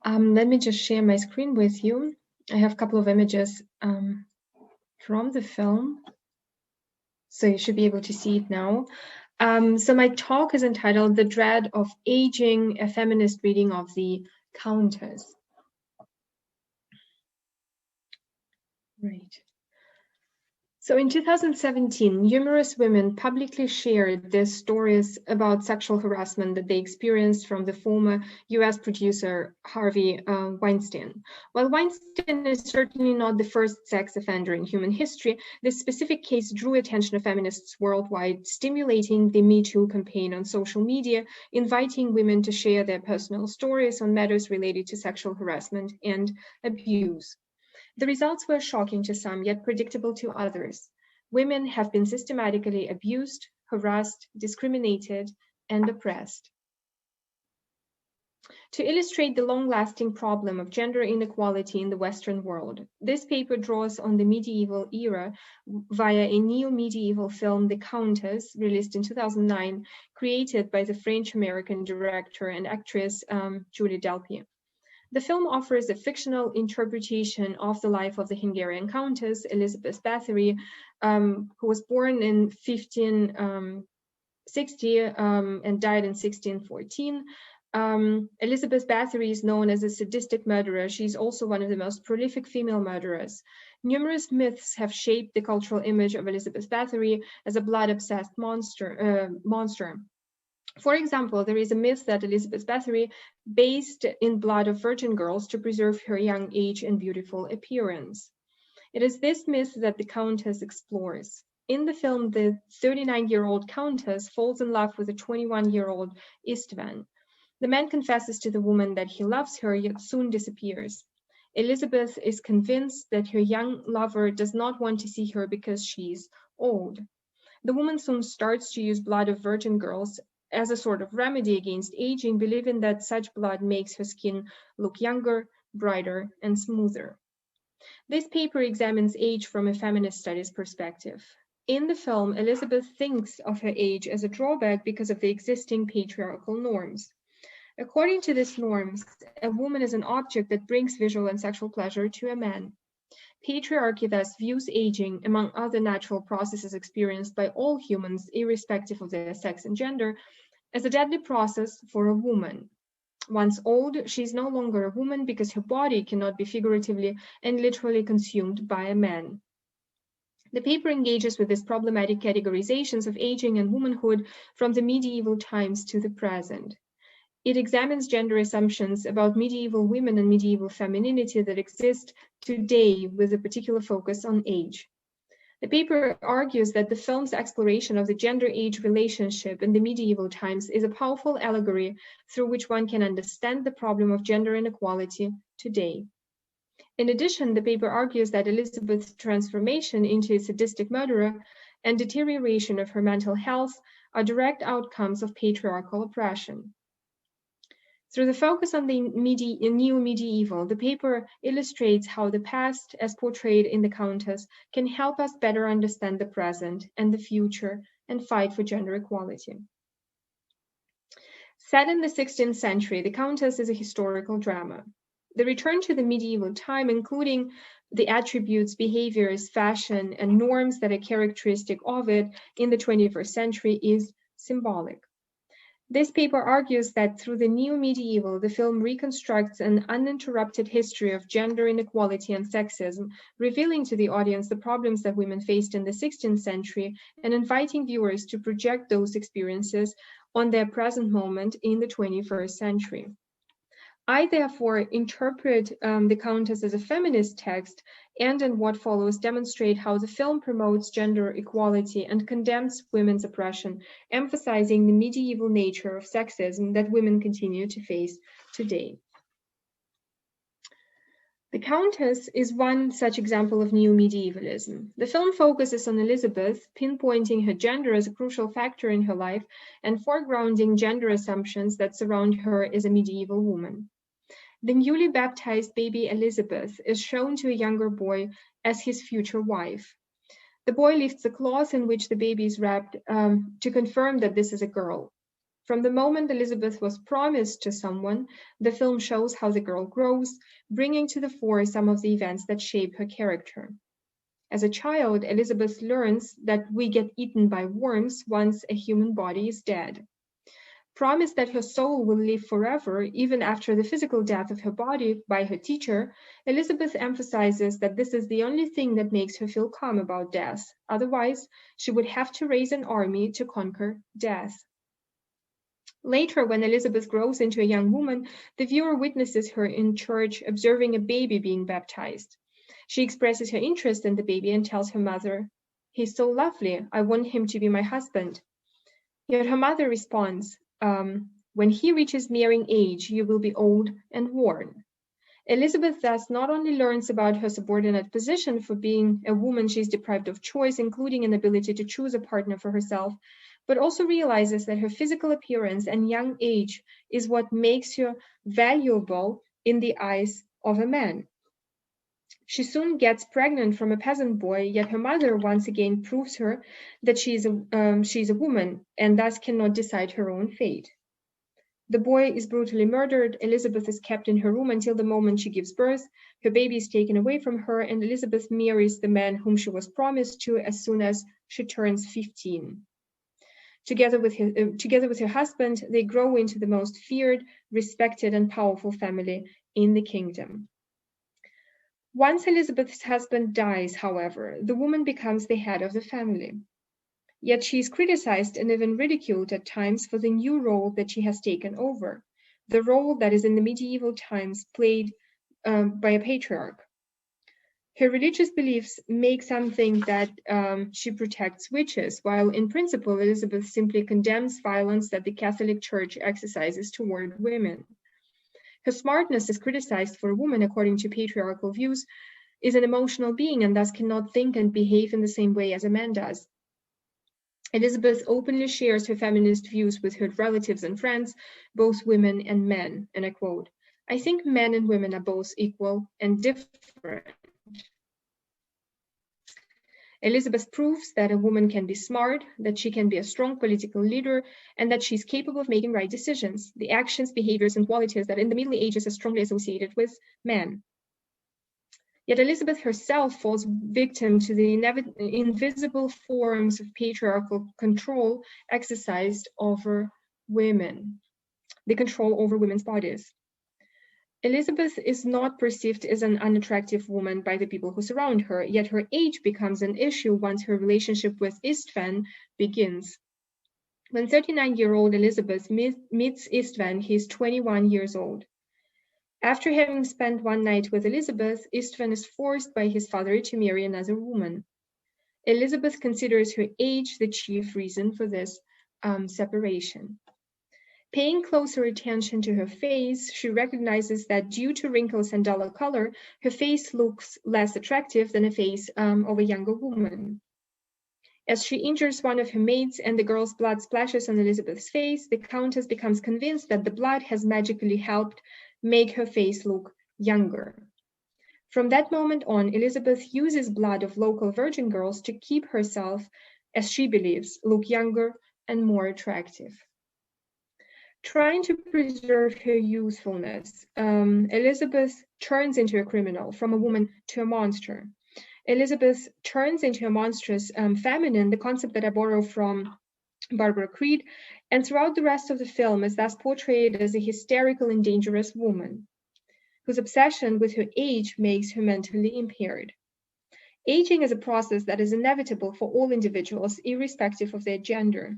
Let me just share my screen with you. I have a couple of images from the film, so you should be able to see it now. So my talk is entitled The Dread of Aging, a Feminist Reading of the Countess. Right. So in 2017, numerous women publicly shared their stories about sexual harassment that they experienced from the former US producer Harvey Weinstein. While Weinstein is certainly not the first sex offender in human history, this specific case drew attention of feminists worldwide, stimulating the Me Too campaign on social media, inviting women to share their personal stories on matters related to sexual harassment and abuse. The results were shocking to some, yet predictable to others. Women have been systematically abused, harassed, discriminated, and oppressed. To illustrate the long-lasting problem of gender inequality in the Western world, this paper draws on the medieval era via a neo-medieval film, The Countess, released in 2009, created by the French-American director and actress Julie Delpy. The film offers a fictional interpretation of the life of the Hungarian Countess, Elizabeth Bathory, who was born in 1560 and died in 1614. Elizabeth Bathory is known as a sadistic murderer. She's also one of the most prolific female murderers. Numerous myths have shaped the cultural image of Elizabeth Bathory as a blood-obsessed monster. For example, there is a myth that Elizabeth Bathory bathed in blood of virgin girls to preserve her young age and beautiful appearance. It is this myth that the Countess explores. In the film, the 39-year-old Countess falls in love with a 21-year-old Istvan. The man confesses to the woman that he loves her, yet soon disappears. Elizabeth is convinced that her young lover does not want to see her because she's old. The woman soon starts to use blood of virgin girls as a sort of remedy against aging, believing that such blood makes her skin look younger, brighter, and smoother. This paper examines age from a feminist studies perspective. In the film, Elizabeth thinks of her age as a drawback because of the existing patriarchal norms. According to these norms, a woman is an object that brings visual and sexual pleasure to a man. Patriarchy thus views aging, among other natural processes experienced by all humans, irrespective of their sex and gender, as a deadly process for a woman. Once old, she is no longer a woman because her body cannot be figuratively and literally consumed by a man. The paper engages with these problematic categorizations of aging and womanhood from the medieval times to the present. It examines gender assumptions about medieval women and medieval femininity that exist today with a particular focus on age. The paper argues that the film's exploration of the gender-age relationship in the medieval times is a powerful allegory through which one can understand the problem of gender inequality today. In addition, the paper argues that Elizabeth's transformation into a sadistic murderer and deterioration of her mental health are direct outcomes of patriarchal oppression. Through the focus on the neo-medieval, the paper illustrates how the past, as portrayed in The Countess, can help us better understand the present and the future and fight for gender equality. Set in the 16th century, The Countess is a historical drama. The return to the medieval time, including the attributes, behaviors, fashion, and norms that are characteristic of it in the 21st century, is symbolic. This paper argues that through the neo-medieval, the film reconstructs an uninterrupted history of gender inequality and sexism, revealing to the audience the problems that women faced in the 16th century and inviting viewers to project those experiences on their present moment in the 21st century. I therefore interpret The Countess as a feminist text, and in what follows demonstrate how the film promotes gender equality and condemns women's oppression, emphasizing the medieval nature of sexism that women continue to face today. The Countess is one such example of neo-medievalism. The film focuses on Elizabeth, pinpointing her gender as a crucial factor in her life and foregrounding gender assumptions that surround her as a medieval woman. The newly baptized baby Elizabeth is shown to a younger boy as his future wife. The boy lifts the cloth in which the baby is wrapped to confirm that this is a girl. From the moment Elizabeth was promised to someone, the film shows how the girl grows, bringing to the fore some of the events that shape her character. As a child, Elizabeth learns that we get eaten by worms once a human body is dead. Promised that her soul will live forever, even after the physical death of her body by her teacher, Elizabeth emphasizes that this is the only thing that makes her feel calm about death. Otherwise, she would have to raise an army to conquer death. Later, when Elizabeth grows into a young woman, the viewer witnesses her in church observing a baby being baptized. She expresses her interest in the baby and tells her mother, "He's so lovely, I want him to be my husband." Yet her mother responds, "When he reaches marrying age, you will be old and worn." Elizabeth thus not only learns about her subordinate position for being a woman she's deprived of choice, including an ability to choose a partner for herself, but also realizes that her physical appearance and young age is what makes her valuable in the eyes of a man. She soon gets pregnant from a peasant boy, yet her mother once again proves her that she is a woman and thus cannot decide her own fate. The boy is brutally murdered. Elizabeth is kept in her room until the moment she gives birth. Her baby is taken away from her, and Elizabeth marries the man whom she was promised to as soon as she turns 15. Together with her husband, they grow into the most feared, respected, and powerful family in the kingdom. Once Elizabeth's husband dies, however, the woman becomes the head of the family. Yet she is criticized and even ridiculed at times for the new role that she has taken over, the role that is in the medieval times played by a patriarch. Her religious beliefs make something that she protects witches, while in principle Elizabeth simply condemns violence that the Catholic Church exercises toward women. Her smartness is criticized, for a woman, according to patriarchal views, is an emotional being and thus cannot think and behave in the same way as a man does. Elizabeth openly shares her feminist views with her relatives and friends, both women and men, and I quote, "I think men and women are both equal and different." Elizabeth proves that a woman can be smart, that she can be a strong political leader, and that she's capable of making right decisions, the actions, behaviors, and qualities that in the Middle Ages are strongly associated with men. Yet Elizabeth herself falls victim to the invisible forms of patriarchal control exercised over women, the control over women's bodies. Elizabeth is not perceived as an unattractive woman by the people who surround her, yet her age becomes an issue once her relationship with István begins. When 39-year-old Elizabeth meets István, he is 21 years old. After having spent one night with Elizabeth, István is forced by his father to marry another woman. Elizabeth considers her age the chief reason for this separation. Paying closer attention to her face, she recognizes that due to wrinkles and duller color, her face looks less attractive than a face of a younger woman. As she injures one of her maids and the girl's blood splashes on Elizabeth's face, the Countess becomes convinced that the blood has magically helped make her face look younger. From that moment on, Elizabeth uses blood of local virgin girls to keep herself, as she believes, look younger and more attractive. Trying to preserve her youthfulness, Elizabeth turns into a criminal, from a woman to a monster. Elizabeth turns into a monstrous feminine, the concept that I borrow from Barbara Creed, and throughout the rest of the film is thus portrayed as a hysterical and dangerous woman, whose obsession with her age makes her mentally impaired. Aging is a process that is inevitable for all individuals, irrespective of their gender.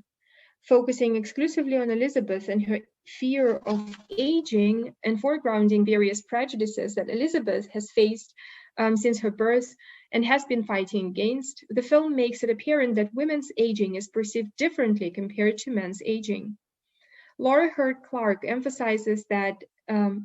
Focusing exclusively on Elizabeth and her fear of aging and foregrounding various prejudices that Elizabeth has faced since her birth and has been fighting against, the film makes it apparent that women's aging is perceived differently compared to men's aging. Laura Hurd Clark emphasizes that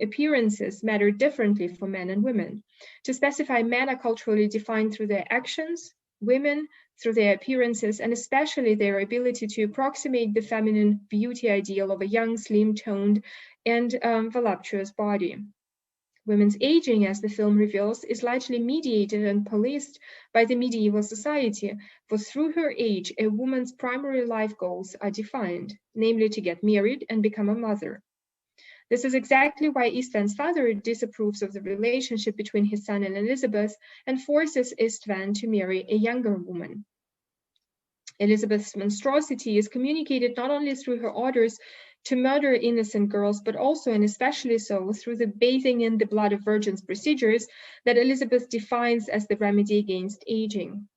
appearances matter differently for men and women. To specify, men are culturally defined through their actions, women through their appearances, and especially their ability to approximate the feminine beauty ideal of a young, slim-toned, and voluptuous body. Women's aging, as the film reveals, is largely mediated and policed by the medieval society, for through her age, a woman's primary life goals are defined, namely to get married and become a mother. This is exactly why István's father disapproves of the relationship between his son and Elizabeth and forces István to marry a younger woman. Elizabeth's monstrosity is communicated not only through her orders to murder innocent girls, but also and especially so through the bathing in the blood of virgins procedures that Elizabeth defines as the remedy against aging.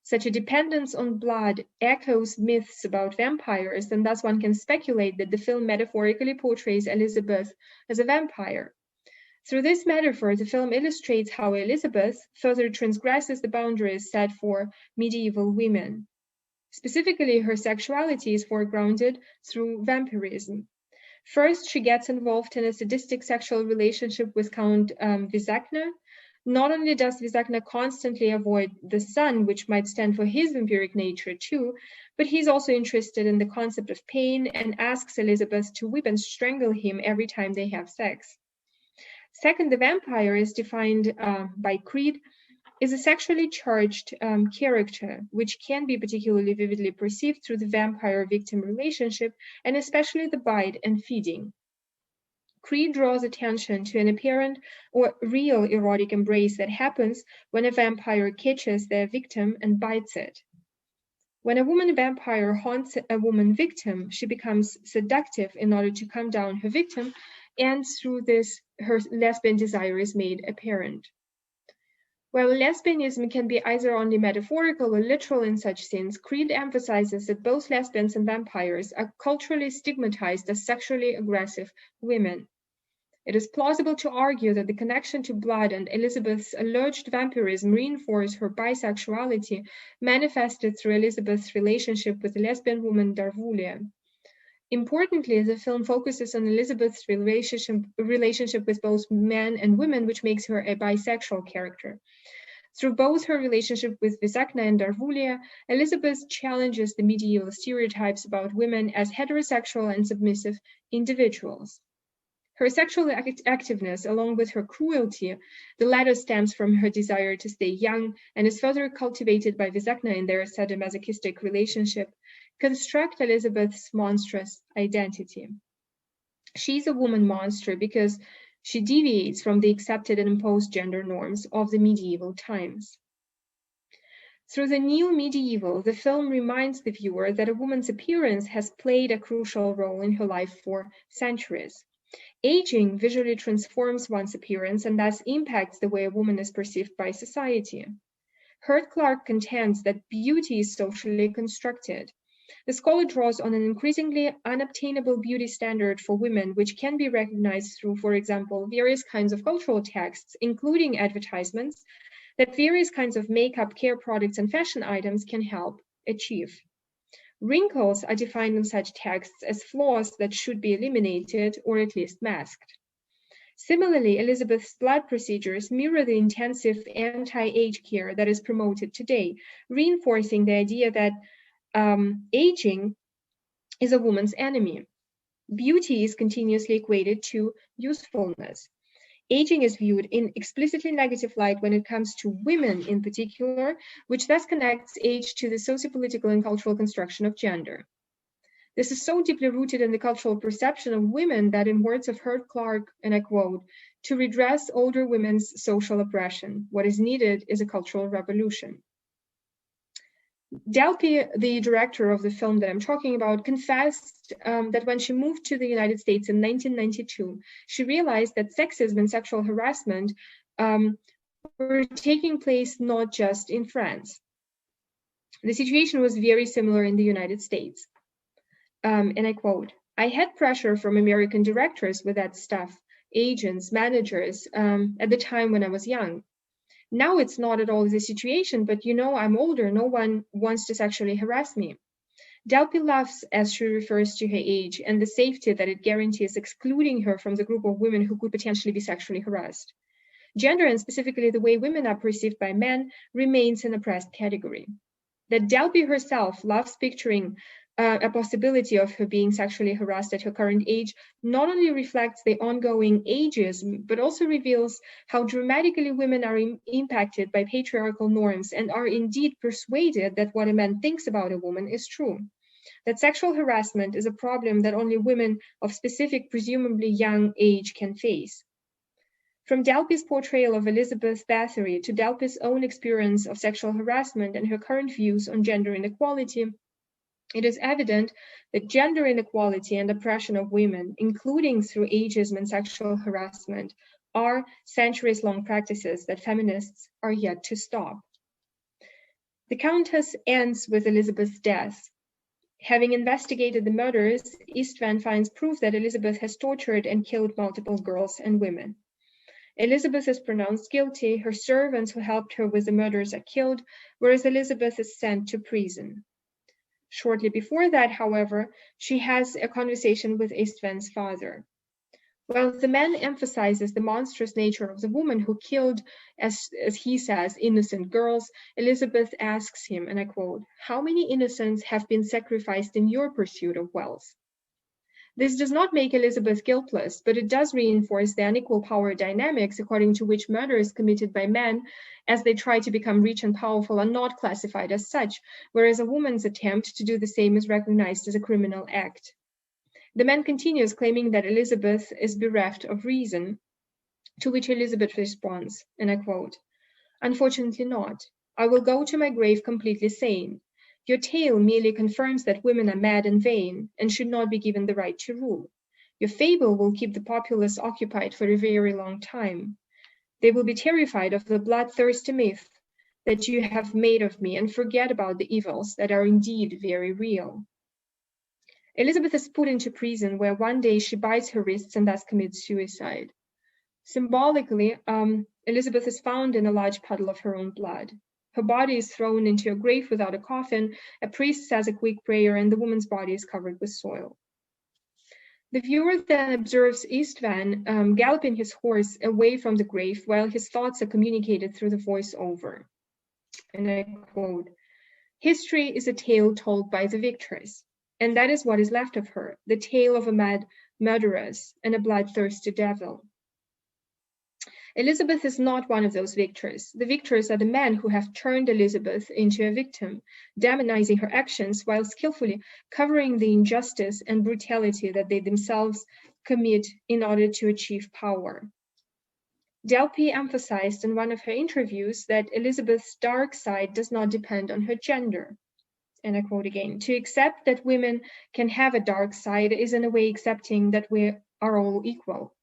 Such a dependence on blood echoes myths about vampires, and thus one can speculate that the film metaphorically portrays Elizabeth as a vampire. Through this metaphor, the film illustrates how Elizabeth further transgresses the boundaries set for medieval women. Specifically, her sexuality is foregrounded through vampirism. First, she gets involved in a sadistic sexual relationship with Count Vizekna, Not only does Visakna constantly avoid the sun, which might stand for his vampiric nature too, but he's also interested in the concept of pain and asks Elizabeth to whip and strangle him every time they have sex. Second, the vampire is defined by Creed is a sexually charged character, which can be particularly vividly perceived through the vampire-victim relationship, and especially the bite and feeding. Creed draws attention to an apparent or real erotic embrace that happens when a vampire catches their victim and bites it. When a woman vampire haunts a woman victim, she becomes seductive in order to calm down her victim, and through this, her lesbian desire is made apparent. While lesbianism can be either only metaphorical or literal in such scenes, Creed emphasizes that both lesbians and vampires are culturally stigmatized as sexually aggressive women. It is plausible to argue that the connection to blood and Elizabeth's alleged vampirism reinforce her bisexuality, manifested through Elizabeth's relationship with the lesbian woman Darvulia. Importantly, the film focuses on Elizabeth's relationship with both men and women, which makes her a bisexual character. Through both her relationship with Visakna and Darvulia, Elizabeth challenges the medieval stereotypes about women as heterosexual and submissive individuals. Her sexual activeness, along with her cruelty, the latter stems from her desire to stay young and is further cultivated by Visakna in their sadomasochistic relationship, construct Elizabeth's monstrous identity. She's a woman monster because she deviates from the accepted and imposed gender norms of the medieval times. Through the new medieval, the film reminds the viewer that a woman's appearance has played a crucial role in her life for centuries. Aging visually transforms one's appearance and thus impacts the way a woman is perceived by society. Hurt Clark contends that beauty is socially constructed. The scholar draws on an increasingly unobtainable beauty standard for women, which can be recognized through, for example, various kinds of cultural texts, including advertisements, that various kinds of makeup, care products, and fashion items can help achieve. Wrinkles are defined in such texts as flaws that should be eliminated or at least masked. Similarly, Elizabeth's blood procedures mirror the intensive anti-age care that is promoted today, reinforcing the idea that aging is a woman's enemy. Beauty is continuously equated to usefulness. Aging is viewed in explicitly negative light when it comes to women in particular, which thus connects age to the sociopolitical and cultural construction of gender. This is so deeply rooted in the cultural perception of women that, in words of Hurt Clark, and I quote, "To redress older women's social oppression, what is needed is a cultural revolution." Delpy, the director of the film that I'm talking about, confessed that when she moved to the United States in 1992, she realized that sexism and sexual harassment were taking place not just in France. The situation was very similar in the United States. And I quote, "I had pressure from American directors with that stuff, agents, managers, at the time when I was young. Now it's not at all the situation, but you know, I'm older, no one wants to sexually harass me." Delpy laughs as she refers to her age and the safety that it guarantees, excluding her from the group of women who could potentially be sexually harassed. Gender, and specifically the way women are perceived by men, remains an oppressed category. That Delpy herself loves picturing a possibility of her being sexually harassed at her current age not only reflects the ongoing ageism, but also reveals how dramatically women are impacted by patriarchal norms and are indeed persuaded that what a man thinks about a woman is true. That sexual harassment is a problem that only women of specific, presumably young age can face. From Delpy's portrayal of Elizabeth Bathory to Delpy's own experience of sexual harassment and her current views on gender inequality, it is evident that gender inequality and oppression of women, including through ageism and sexual harassment, are centuries-long practices that feminists are yet to stop. The Countess ends with Elizabeth's death. Having investigated the murders, Istvan finds proof that Elizabeth has tortured and killed multiple girls and women. Elizabeth is pronounced guilty, her servants who helped her with the murders are killed, whereas Elizabeth is sent to prison. Shortly before that, however, she has a conversation with Istvan's father. While the man emphasizes the monstrous nature of the woman who killed, as he says, innocent girls, Elizabeth asks him, and I quote, "How many innocents have been sacrificed in your pursuit of wealth?" This does not make Elizabeth guiltless, but it does reinforce the unequal power dynamics according to which murders committed by men as they try to become rich and powerful are not classified as such, whereas a woman's attempt to do the same is recognized as a criminal act. The man continues claiming that Elizabeth is bereft of reason, to which Elizabeth responds, and I quote, "Unfortunately not. I will go to my grave completely sane. Your tale merely confirms that women are mad and vain and should not be given the right to rule. Your fable will keep the populace occupied for a very long time. They will be terrified of the bloodthirsty myth that you have made of me and forget about the evils that are indeed very real." Elizabeth is put into prison where one day she bites her wrists and thus commits suicide. Symbolically, Elizabeth is found in a large puddle of her own blood. Her body is thrown into a grave without a coffin, a priest says a quick prayer, and the woman's body is covered with soil. The viewer then observes Istvan galloping his horse away from the grave while his thoughts are communicated through the voiceover. And I quote, "History is a tale told by the victors. And that is what is left of her, the tale of a mad murderess and a bloodthirsty devil." Elizabeth is not one of those victors. The victors are the men who have turned Elizabeth into a victim, demonizing her actions while skillfully covering the injustice and brutality that they themselves commit in order to achieve power. Delpy emphasized in one of her interviews that Elizabeth's dark side does not depend on her gender. And I quote again, "To accept that women can have a dark side is in a way accepting that we are all equal."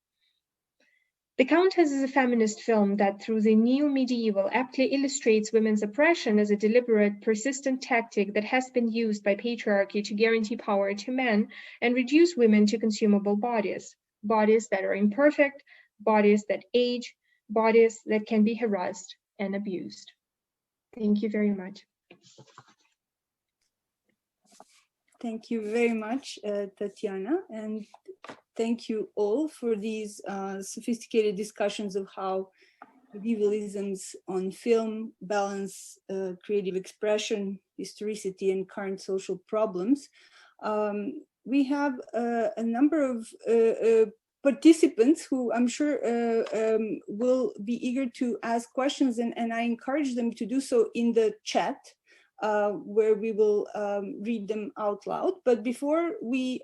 The Countess is a feminist film that through the neo-medieval aptly illustrates women's oppression as a deliberate, persistent tactic that has been used by patriarchy to guarantee power to men and reduce women to consumable bodies, bodies that are imperfect, bodies that age, bodies that can be harassed and abused. Thank you very much. Thank you very much, Tatiana, and thank you all for these sophisticated discussions of how medievalisms on film balance creative expression, historicity, and current social problems. We have a number of participants who I'm sure will be eager to ask questions, and I encourage them to do so in the chat. Where we will read them out loud. But before we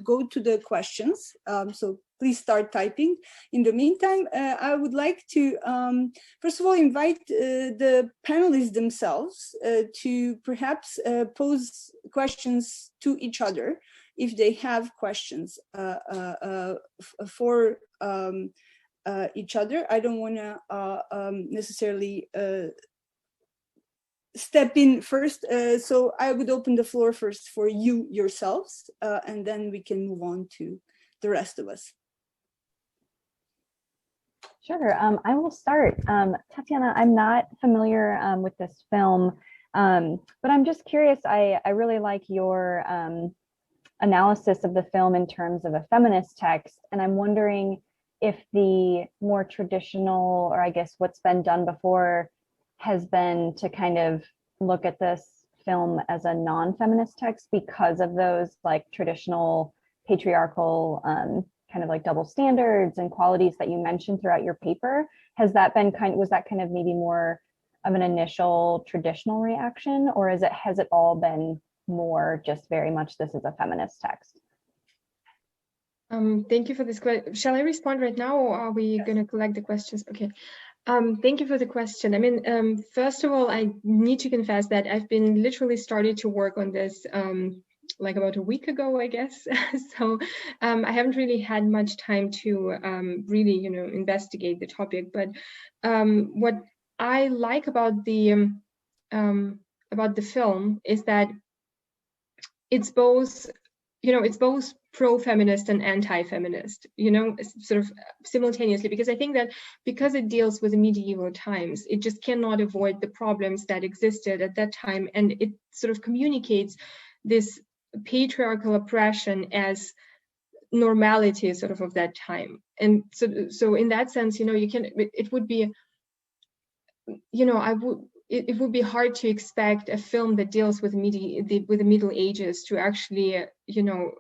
go to the questions, so please start typing. In the meantime, I would like to, first of all, invite the panelists themselves to perhaps pose questions to each other if they have questions for each other. I don't want to necessarily step in first, so I would open the floor first for you yourselves, and then we can move on to the rest of us. Sure, I will start. Tatiana, I'm not familiar with this film, but I'm just curious. I really like your analysis of the film in terms of a feminist text, and I'm wondering if the more traditional, or I guess what's been done before, has been to kind of look at this film as a non-feminist text because of those like traditional patriarchal kind of like double standards and qualities that you mentioned throughout your paper. Has that been was that kind of maybe more of an initial traditional reaction, or has it all been more just very much this is a feminist text? Thank you for this question. Shall I respond right now, or are we going to collect the questions? Okay. Thank you for the question. I mean, first of all, I need to confess that I've been literally started to work on this like about a week ago, I guess. So I haven't really had much time to really, investigate the topic. But what I like about the film is that it's both, it's both pro-feminist and anti-feminist, sort of simultaneously, because I think that because it deals with the medieval times, it just cannot avoid the problems that existed at that time. And it sort of communicates this patriarchal oppression as normality sort of that time. And so in that sense, you know, it would be, you know, it would be hard to expect a film that deals with the Middle Ages to actually, you know,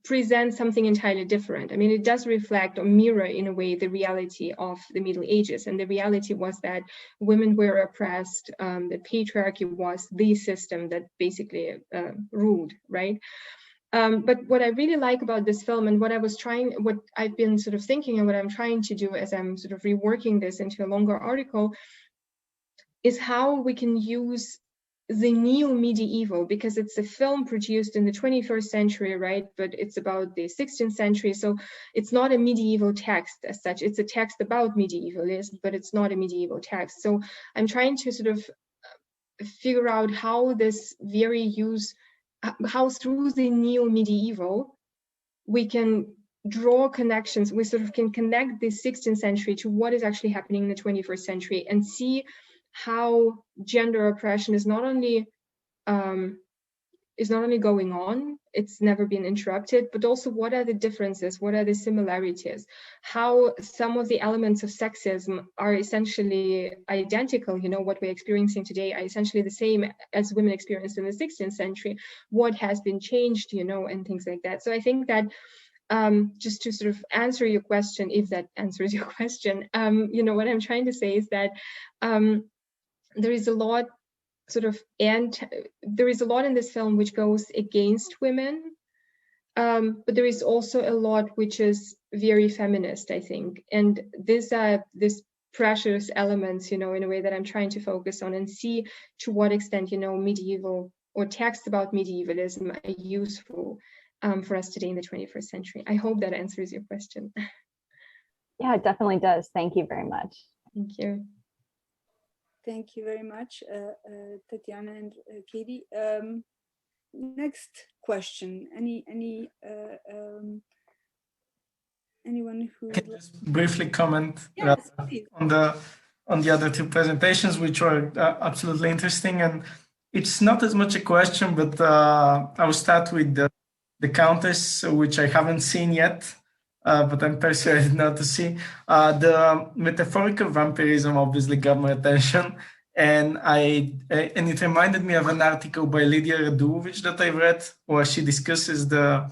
present something entirely different. I mean, it does reflect or mirror in a way the reality of the Middle Ages, and the reality was that women were oppressed, that patriarchy was the system that basically ruled, right? But what I really like about this film, and what I've been sort of thinking, and what I'm trying to do as I'm sort of reworking this into a longer article, is how we can use the neo-medieval, because it's a film produced in the 21st century, right? But it's about the 16th century, so it's not a medieval text as such. It's a text about medievalism, but it's not a medieval text. So I'm trying to sort of figure out how how through the neo-medieval we can draw connections. We sort of can connect the 16th century to what is actually happening in the 21st century, and see how gender oppression is not only going on, it's never been interrupted, but also what are the differences, what are the similarities, how some of the elements of sexism are essentially identical. You know, what we're experiencing today are essentially the same as women experienced in the 16th century. What has been changed, you know, and things like that. So I think that just to sort of answer your question, if that answers your question, you know, what I'm trying to say is that there is a lot there is a lot in this film which goes against women, but there is also a lot which is very feminist, I think. And these are these precious elements, you know, in a way that I'm trying to focus on and see to what extent, you know, medieval or texts about medievalism are useful for us today in the 21st century. I hope that answers your question. Yeah, it definitely does. Thank you very much. Thank you. Thank you very much, Tatiana and Katie. Next question. Anyone who can just briefly comment yes, on the other two presentations, which were absolutely interesting. And it's not as much a question, but I will start with the Countess, which I haven't seen yet. But I'm persuaded not to see. The metaphorical vampirism obviously got my attention, and it reminded me of an article by Lydia Radulovic that I read, where she discusses the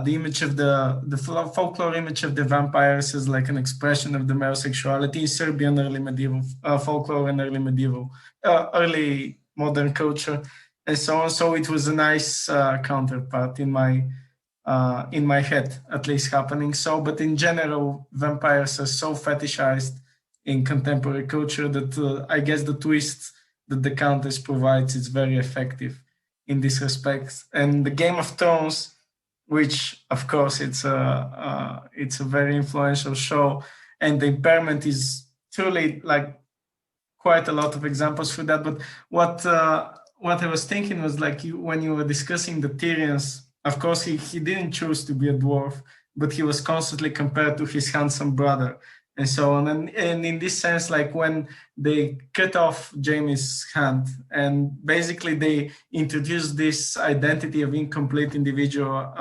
image of the folklore image of the vampires as like an expression of the male sexuality in Serbian early medieval folklore and early modern culture, and so on. So it was a nice counterpart in my head, at least happening so. But in general, vampires are so fetishized in contemporary culture that I guess the twist that the Countess provides is very effective in this respect. And the Game of Thrones, which of course it's a very influential show, and the impairment is truly like quite a lot of examples for that. But what I was thinking was like when you were discussing the Tyrians. Of course, he didn't choose to be a dwarf, but he was constantly compared to his handsome brother and so on. And in this sense, like when they cut off Jaime's hand and basically they introduced this identity of incomplete individual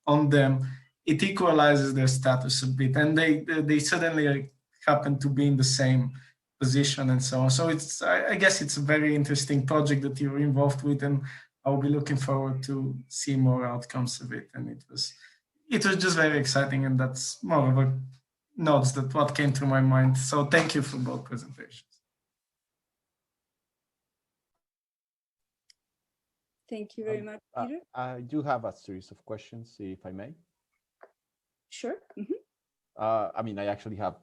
on them, it equalizes their status a bit. And they suddenly happen to be in the same position and so on. So I guess it's a very interesting project that you're involved with, and I'll be looking forward to see more outcomes of it. And it was just very exciting, and that's more of a notes that what came to my mind. So thank you for both presentations. Thank you very much, Peter. I do have a series of questions, if I may. Sure. I mean, I actually have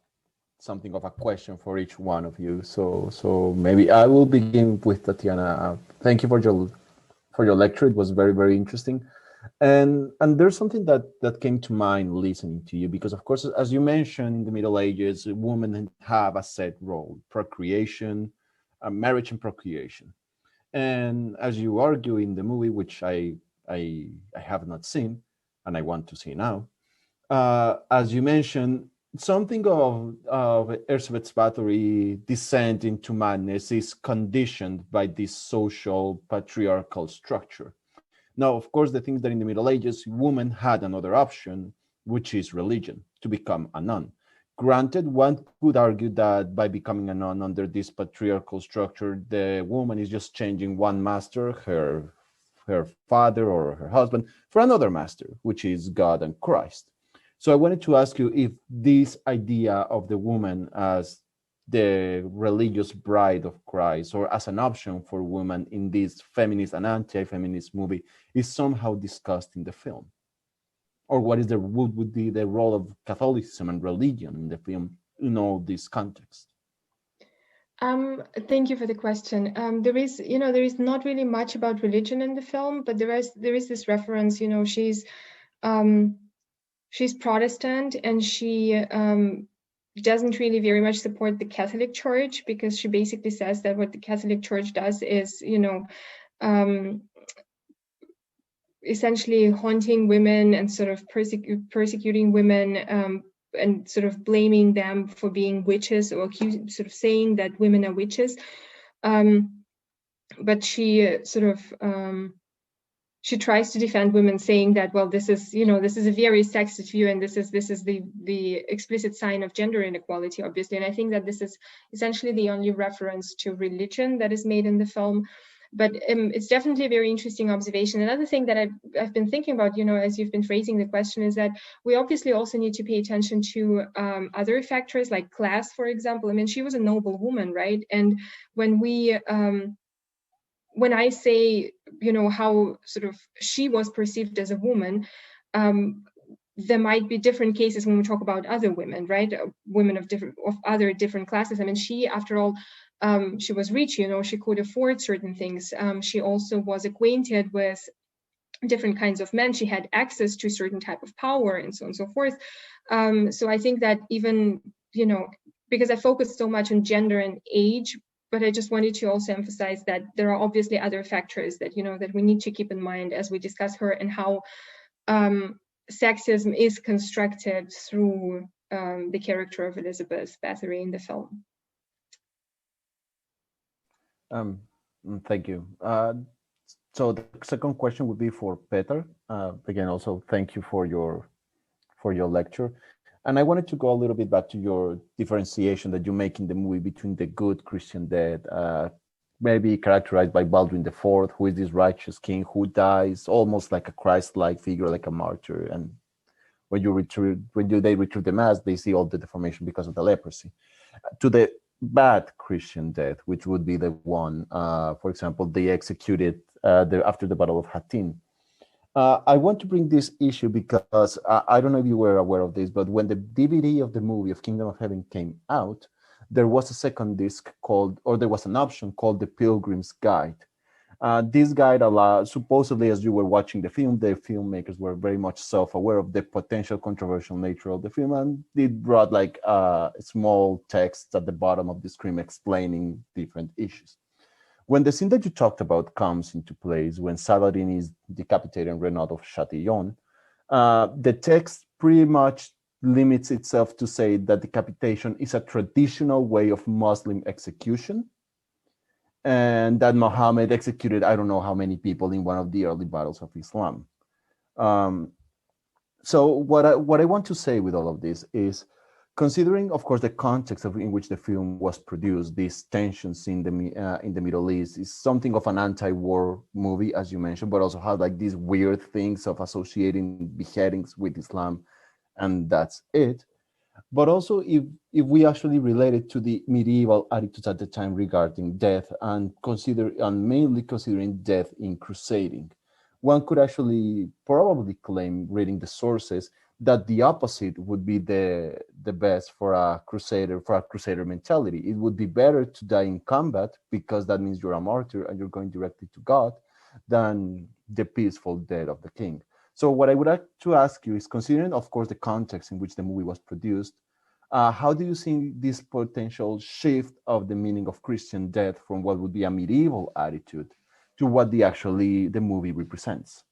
something of a question for each one of you. So maybe I will begin with Tatiana. Thank you for your lecture. It was very, very interesting. And there's something that came to mind listening to you, because of course, as you mentioned, in the Middle Ages, women have a set role: procreation, marriage and procreation. And as you argue in the movie, which I have not seen, and I want to see now, as you mentioned, something of Elizabeth Bathory's descent into madness is conditioned by this social patriarchal structure. Now, of course, the thing is that in the Middle Ages, women had another option, which is religion, to become a nun. Granted, one could argue that by becoming a nun under this patriarchal structure, the woman is just changing one master, her father or her husband, for another master, which is God and Christ. So I wanted to ask you if this idea of the woman as the religious bride of Christ, or as an option for women in this feminist and anti-feminist movie, is somehow discussed in the film, or what would be the role of Catholicism and religion in the film in all this context? Thank you for the question. There is not really much about religion in the film, but there is this reference. She's Protestant, and she doesn't really very much support the Catholic Church, because she basically says that what the Catholic Church does is, essentially haunting women and sort of persecuting women, and sort of blaming them for being witches, or sort of saying that women are witches. But she sort of she tries to defend women, saying that, well, this is a very sexist view, and this is the explicit sign of gender inequality, obviously. And I think that this is essentially the only reference to religion that is made in the film. But it's definitely a very interesting observation. Another thing that I've been thinking about, as you've been phrasing the question, is that we obviously also need to pay attention to other factors like class, for example. I mean, she was a noble woman, right? And when I say, how sort of she was perceived as a woman, there might be different cases when we talk about other women, right? Women of other different classes. I mean, she, after all, she was rich, she could afford certain things. She also was acquainted with different kinds of men. She had access to certain type of power, and so on and so forth. So I think that even, because I focused so much on gender and age, but I just wanted to also emphasize that there are obviously other factors that, that we need to keep in mind as we discuss her, and how sexism is constructed through the character of Elizabeth Bathory in the film. Thank you. So the second question would be for Petar. Again, also thank you for your lecture. And I wanted to go a little bit back to your differentiation that you make in the movie between the good Christian dead, maybe characterized by Baldwin IV, who is this righteous king who dies almost like a Christ-like figure, like a martyr. And when they retrieve the mass, they see all the deformation because of the leprosy. To the bad Christian death, which would be the one, for example, they executed after the Battle of Hattin. I want to bring this issue because I don't know if you were aware of this, but when the DVD of the movie of Kingdom of Heaven came out, there was a second disc there was an option called The Pilgrim's Guide. This guide allowed, supposedly as you were watching the film, the filmmakers were very much self-aware of the potential controversial nature of the film, and it brought like small text at the bottom of the screen explaining different issues. When the scene that you talked about comes into place, when Saladin is decapitated and Renaud of Chatillon, the text pretty much limits itself to say that decapitation is a traditional way of Muslim execution, and that Muhammad executed I don't know how many people in one of the early battles of Islam. So what I want to say with all of this is, considering, of course, the context in which the film was produced, these tensions in the Middle East is something of an anti-war movie, as you mentioned, but also have like these weird things of associating beheadings with Islam, and that's it. But also, if we actually relate it to the medieval attitudes at the time regarding death, and mainly considering death in crusading, one could actually probably claim, reading the sources, that the opposite would be the best for a crusader mentality. It would be better to die in combat, because that means you're a martyr and you're going directly to God, than the peaceful death of the king. So what I would like to ask you is, considering, of course, the context in which the movie was produced, how do you see this potential shift of the meaning of Christian death from what would be a medieval attitude to what the movie represents?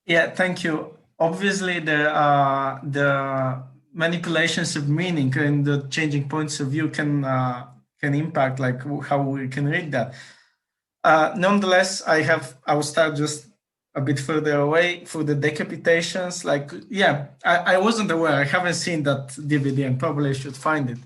Yeah, thank you. Obviously, the manipulations of meaning and the changing points of view can impact like how we can read that. Nonetheless, I will start just a bit further away for the decapitations. Like, yeah, I wasn't aware. I haven't seen that DVD and probably should find it.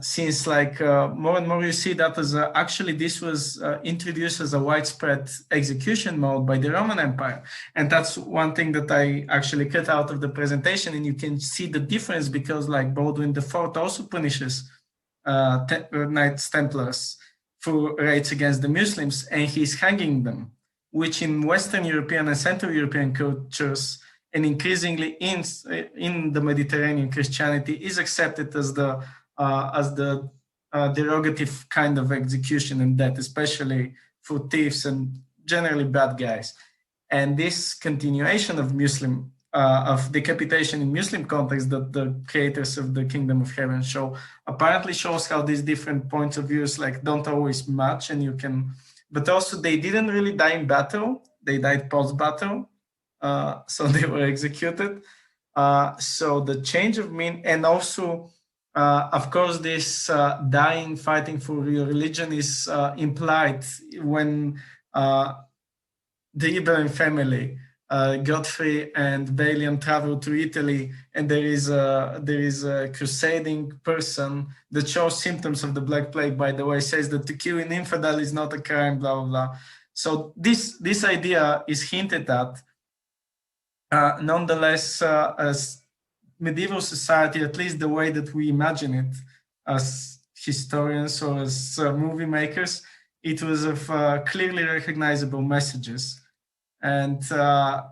Since more and more you see that as actually this was introduced as a widespread execution mode by the Roman Empire. And that's one thing that I actually cut out of the presentation, and you can see the difference because like Baldwin IV also punishes Knights Templars for raids against the Muslims, and he's hanging them, which in Western European and Central European cultures, and increasingly in the Mediterranean Christianity, is accepted as the derogative kind of execution and death, especially for thieves and generally bad guys. And this continuation of decapitation in Muslim context that the creators of the Kingdom of Heaven show apparently shows how these different points of views like don't always match, and you can, but also they didn't really die in battle; they died post-battle, so they were executed. So the change of mean, and also. Of course, this dying, fighting for your religion is implied when the Ibrahim family, Godfrey and Balian, travel to Italy, and there is a crusading person that shows symptoms of the Black Plague. By the way, says that to kill an infidel is not a crime, blah blah blah. So this idea is hinted at. Nonetheless, as medieval society, at least the way that we imagine it as historians or as movie makers, it was of clearly recognizable messages. And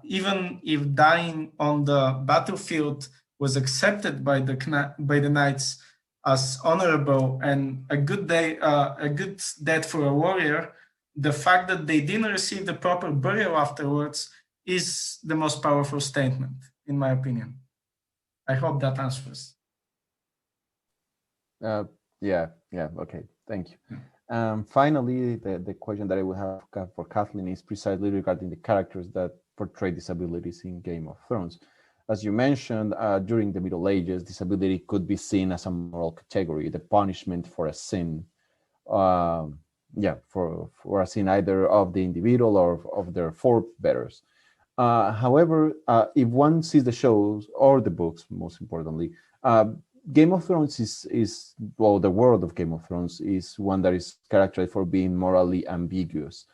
even if dying on the battlefield was accepted by the knights as honorable and a good death for a warrior, the fact that they didn't receive the proper burial afterwards is the most powerful statement, in my opinion. I hope that answers. Yeah, okay, thank you. Finally, the question that I would have for Kathleen is precisely regarding the characters that portray disabilities in Game of Thrones. As you mentioned, during the Middle Ages, disability could be seen as a moral category, the punishment for a sin. For a sin either of the individual or of their forebears. However, if one sees the shows or the books, most importantly, Game of Thrones is the world of Game of Thrones is one that is characterized for being morally ambiguous.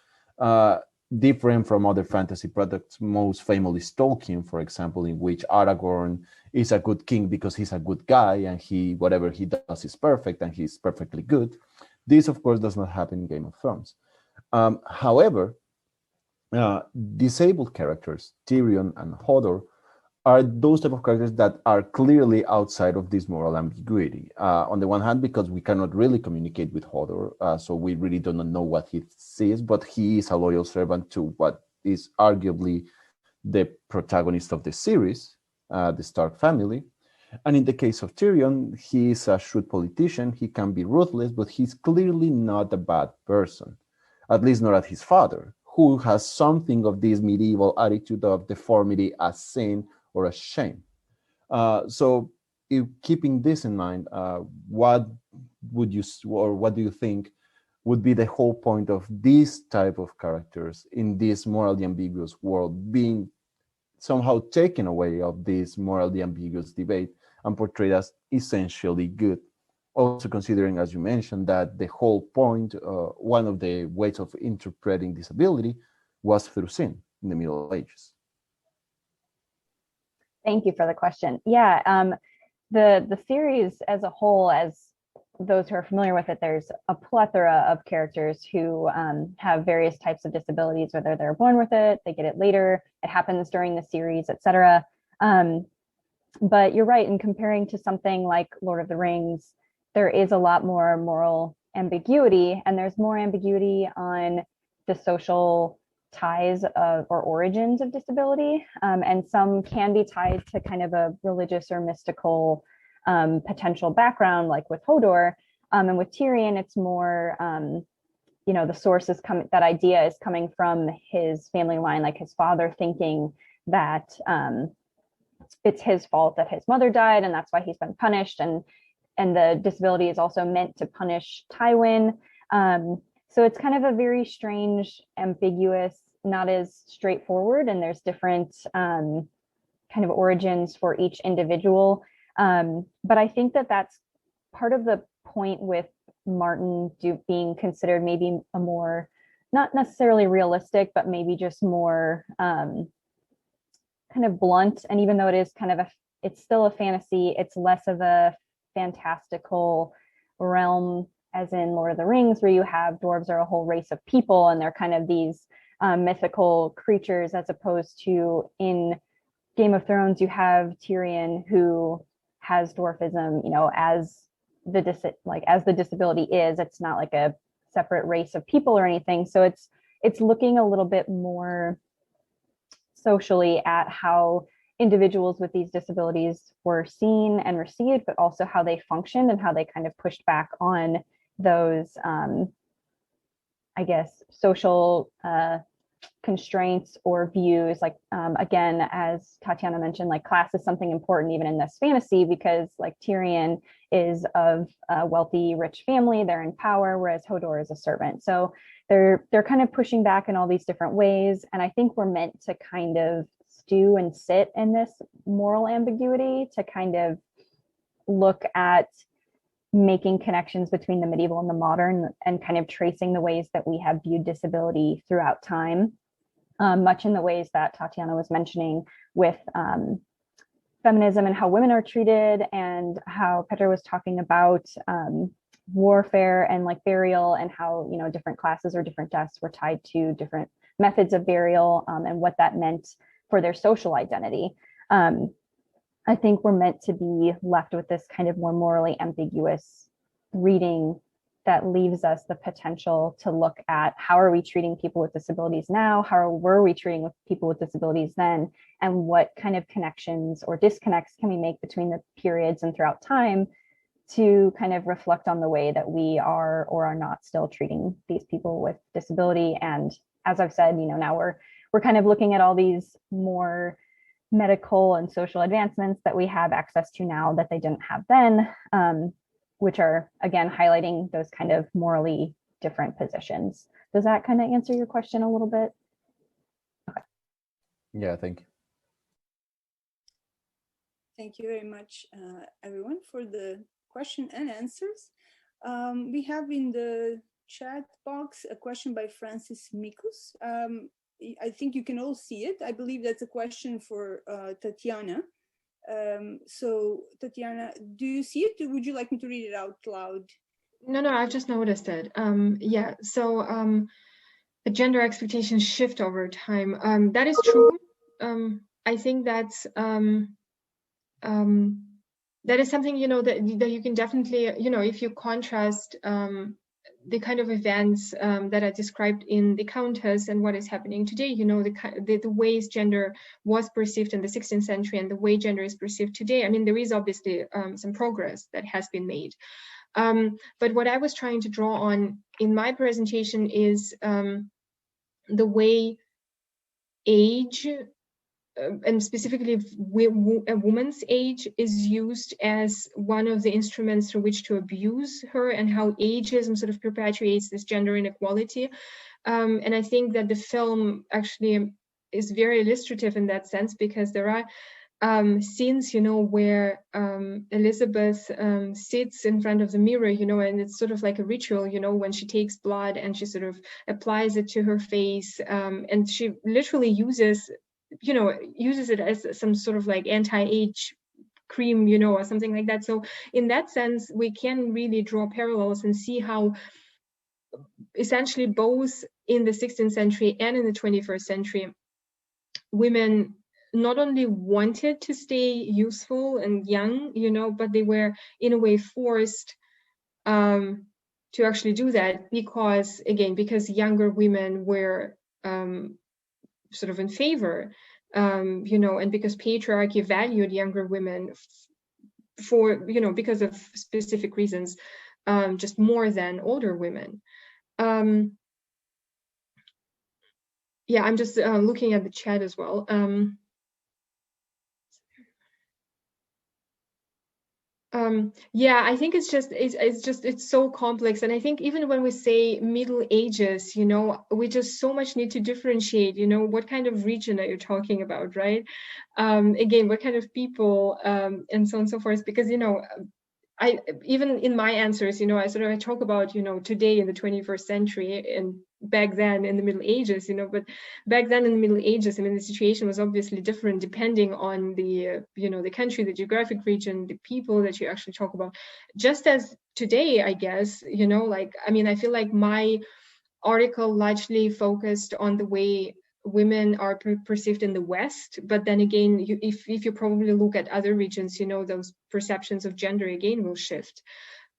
Different from other fantasy products, most famously Tolkien, for example, in which Aragorn is a good king because he's a good guy and whatever he does is perfect and he's perfectly good. This, of course, does not happen in Game of Thrones. However, disabled characters, Tyrion and Hodor, are those type of characters that are clearly outside of this moral ambiguity. On the one hand, because we cannot really communicate with Hodor, so we really do not know what he sees, but he is a loyal servant to what is arguably the protagonist of the series, the Stark family. And in the case of Tyrion, he is a shrewd politician. He can be ruthless, but he's clearly not a bad person, at least not as his father, who has something of this medieval attitude of deformity as sin or as shame. So if keeping this in mind, what do you think would be the whole point of this type of characters in this morally ambiguous world being somehow taken away of this morally ambiguous debate and portrayed as essentially good? Also considering, as you mentioned, that the whole point, one of the ways of interpreting disability was through sin in the Middle Ages. Thank you for the question. Yeah, the series as a whole, as those who are familiar with it, there's a plethora of characters who have various types of disabilities, whether they're born with it, they get it later, it happens during the series, etc. But you're right, in comparing to something like Lord of the Rings, there is a lot more moral ambiguity, and there's more ambiguity on the social ties of or origins of disability, and some can be tied to kind of a religious or mystical potential background, like with Hodor, and with Tyrion, it's more the source is coming, that idea is coming from his family line, like his father thinking that it's his fault that his mother died and that's why he's been punished, and the disability is also meant to punish Tywin. So it's kind of a very strange, ambiguous not as straightforward, and there's different kind of origins for each individual. But I think that that's part of the point with Martin being considered maybe a more, not necessarily realistic, but maybe just more kind of blunt. And even though it is kind of it's still a fantasy, it's less of a fantastical realm as in Lord of the Rings, where you have dwarves are a whole race of people and they're kind of these mythical creatures, as opposed to in Game of Thrones, you have Tyrion, who has dwarfism, you know, as the disability is. It's not like a separate race of people or anything. So it's looking a little bit more socially at how individuals with these disabilities were seen and received, but also how they functioned and how they kind of pushed back on those, I guess, social constraints or views. Like, again, as Tatiana mentioned, like class is something important even in this fantasy, because like Tyrion is of a wealthy, rich family, they're in power, whereas Hodor is a servant. So they're kind of pushing back in all these different ways. And I think we're meant to kind of stew and sit in this moral ambiguity to kind of look at making connections between the medieval and the modern, and kind of tracing the ways that we have viewed disability throughout time, much in the ways that Tatiana was mentioning with feminism and how women are treated, and how Petar was talking about warfare and like burial, and how, you know, different classes or different deaths were tied to different methods of burial, and what that meant for their social identity. I think we're meant to be left with this kind of more morally ambiguous reading that leaves us the potential to look at how are we treating people with disabilities now, how were we treating with people with disabilities then, and what kind of connections or disconnects can we make between the periods and throughout time to kind of reflect on the way that we are or are not still treating these people with disability. And as I've said, you know, now we're kind of looking at all these more medical and social advancements that we have access to now that they didn't have then, which are, again, highlighting those kind of morally different positions. Does that kind of answer your question a little bit? Okay. Yeah, thank you. Thank you very much, everyone, for the question and answers. We have in the chat box a question by Francis Mikus. I think you can all see it. I believe that's a question for Tatiana. So Tatiana, do you see it? Would you like me to read it out loud? No, I've just noticed it. Yeah, so the gender expectations shift over time. That is true. I think that's that is something, you know, that you can definitely, you know, if you contrast the kind of events that are described in the Countess and what is happening today, you know, the ways gender was perceived in the 16th century and the way gender is perceived today. I mean, there is obviously some progress that has been made. But what I was trying to draw on in my presentation is the way age, and specifically a woman's age, is used as one of the instruments through which to abuse her, and how ageism sort of perpetuates this gender inequality. And I think that the film actually is very illustrative in that sense, because there are scenes, you know, where Elizabeth sits in front of the mirror, you know, and it's sort of like a ritual, you know, when she takes blood and she sort of applies it to her face, and she literally uses it as some sort of like anti-age cream, you know, or something like that. So in that sense, we can really draw parallels and see how essentially both in the 16th century and in the 21st century, women not only wanted to stay useful and young, you know, but they were in a way forced to actually do that, because younger women were sort of in favor, you know, and because patriarchy valued younger women for, you know, because of specific reasons, just more than older women. Yeah, I'm just looking at the chat as well. Yeah, I think it's so complex. And I think even when we say Middle Ages, you know, we just so much need to differentiate, you know, what kind of region are you talking about, right? Again, what kind of people, and so on and so forth, because, you know, I even in my answers, you know, I talk about, you know, today in the 21st century and back then in the Middle Ages, you know, but back then in the Middle Ages, I mean, the situation was obviously different depending on the, you know, the country, the geographic region, the people that you actually talk about. Just as today, I guess, you know, like, I mean, I feel like my article largely focused on the way women are perceived in the West, but then again, if you probably look at other regions, you know, those perceptions of gender again will shift.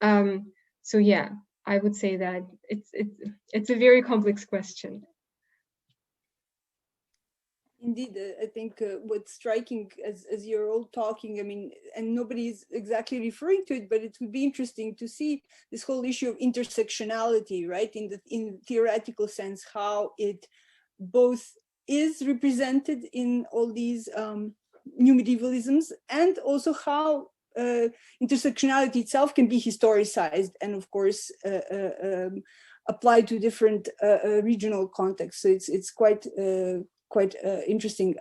So yeah, I would say that it's a very complex question. Indeed, I think what's striking as you're all talking, I mean, and nobody's exactly referring to it, but it would be interesting to see this whole issue of intersectionality, right? In theoretical sense, how it both is represented in all these new medievalisms, and also how intersectionality itself can be historicized and, of course, applied to different regional contexts. So it's quite interesting.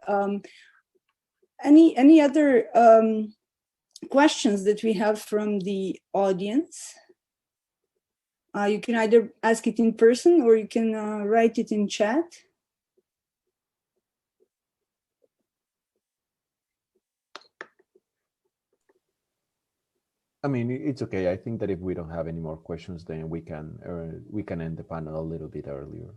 Any other questions that we have from the audience? You can either ask it in person or you can write it in chat. I mean, it's okay. I think that if we don't have any more questions, then we can end the panel a little bit earlier.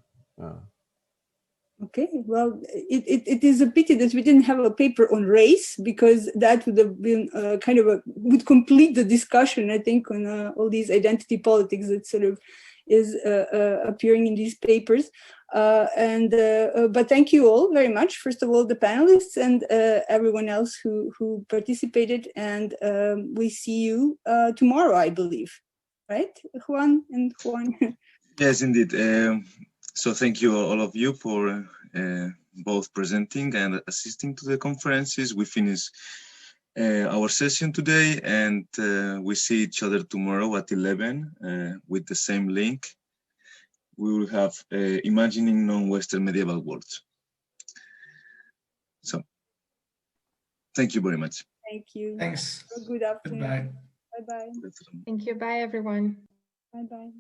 Okay, well, it is a pity that we didn't have a paper on race, because that would have been kind of would complete the discussion, I think, on all these identity politics that sort of is appearing in these papers. But thank you all very much. First of all, the panelists and everyone else who participated, and we see you tomorrow, I believe, right, Juan and Juan? Yes, indeed. So thank you all of you for both presenting and assisting to the conferences. We finish our session today, and we see each other tomorrow at 11 with the same link. We will have Imagining Non-Western Medieval Worlds. So thank you very much. Thank you. Thanks. Good afternoon. Goodbye. Bye-bye. Thank you. Bye, everyone. Bye-bye.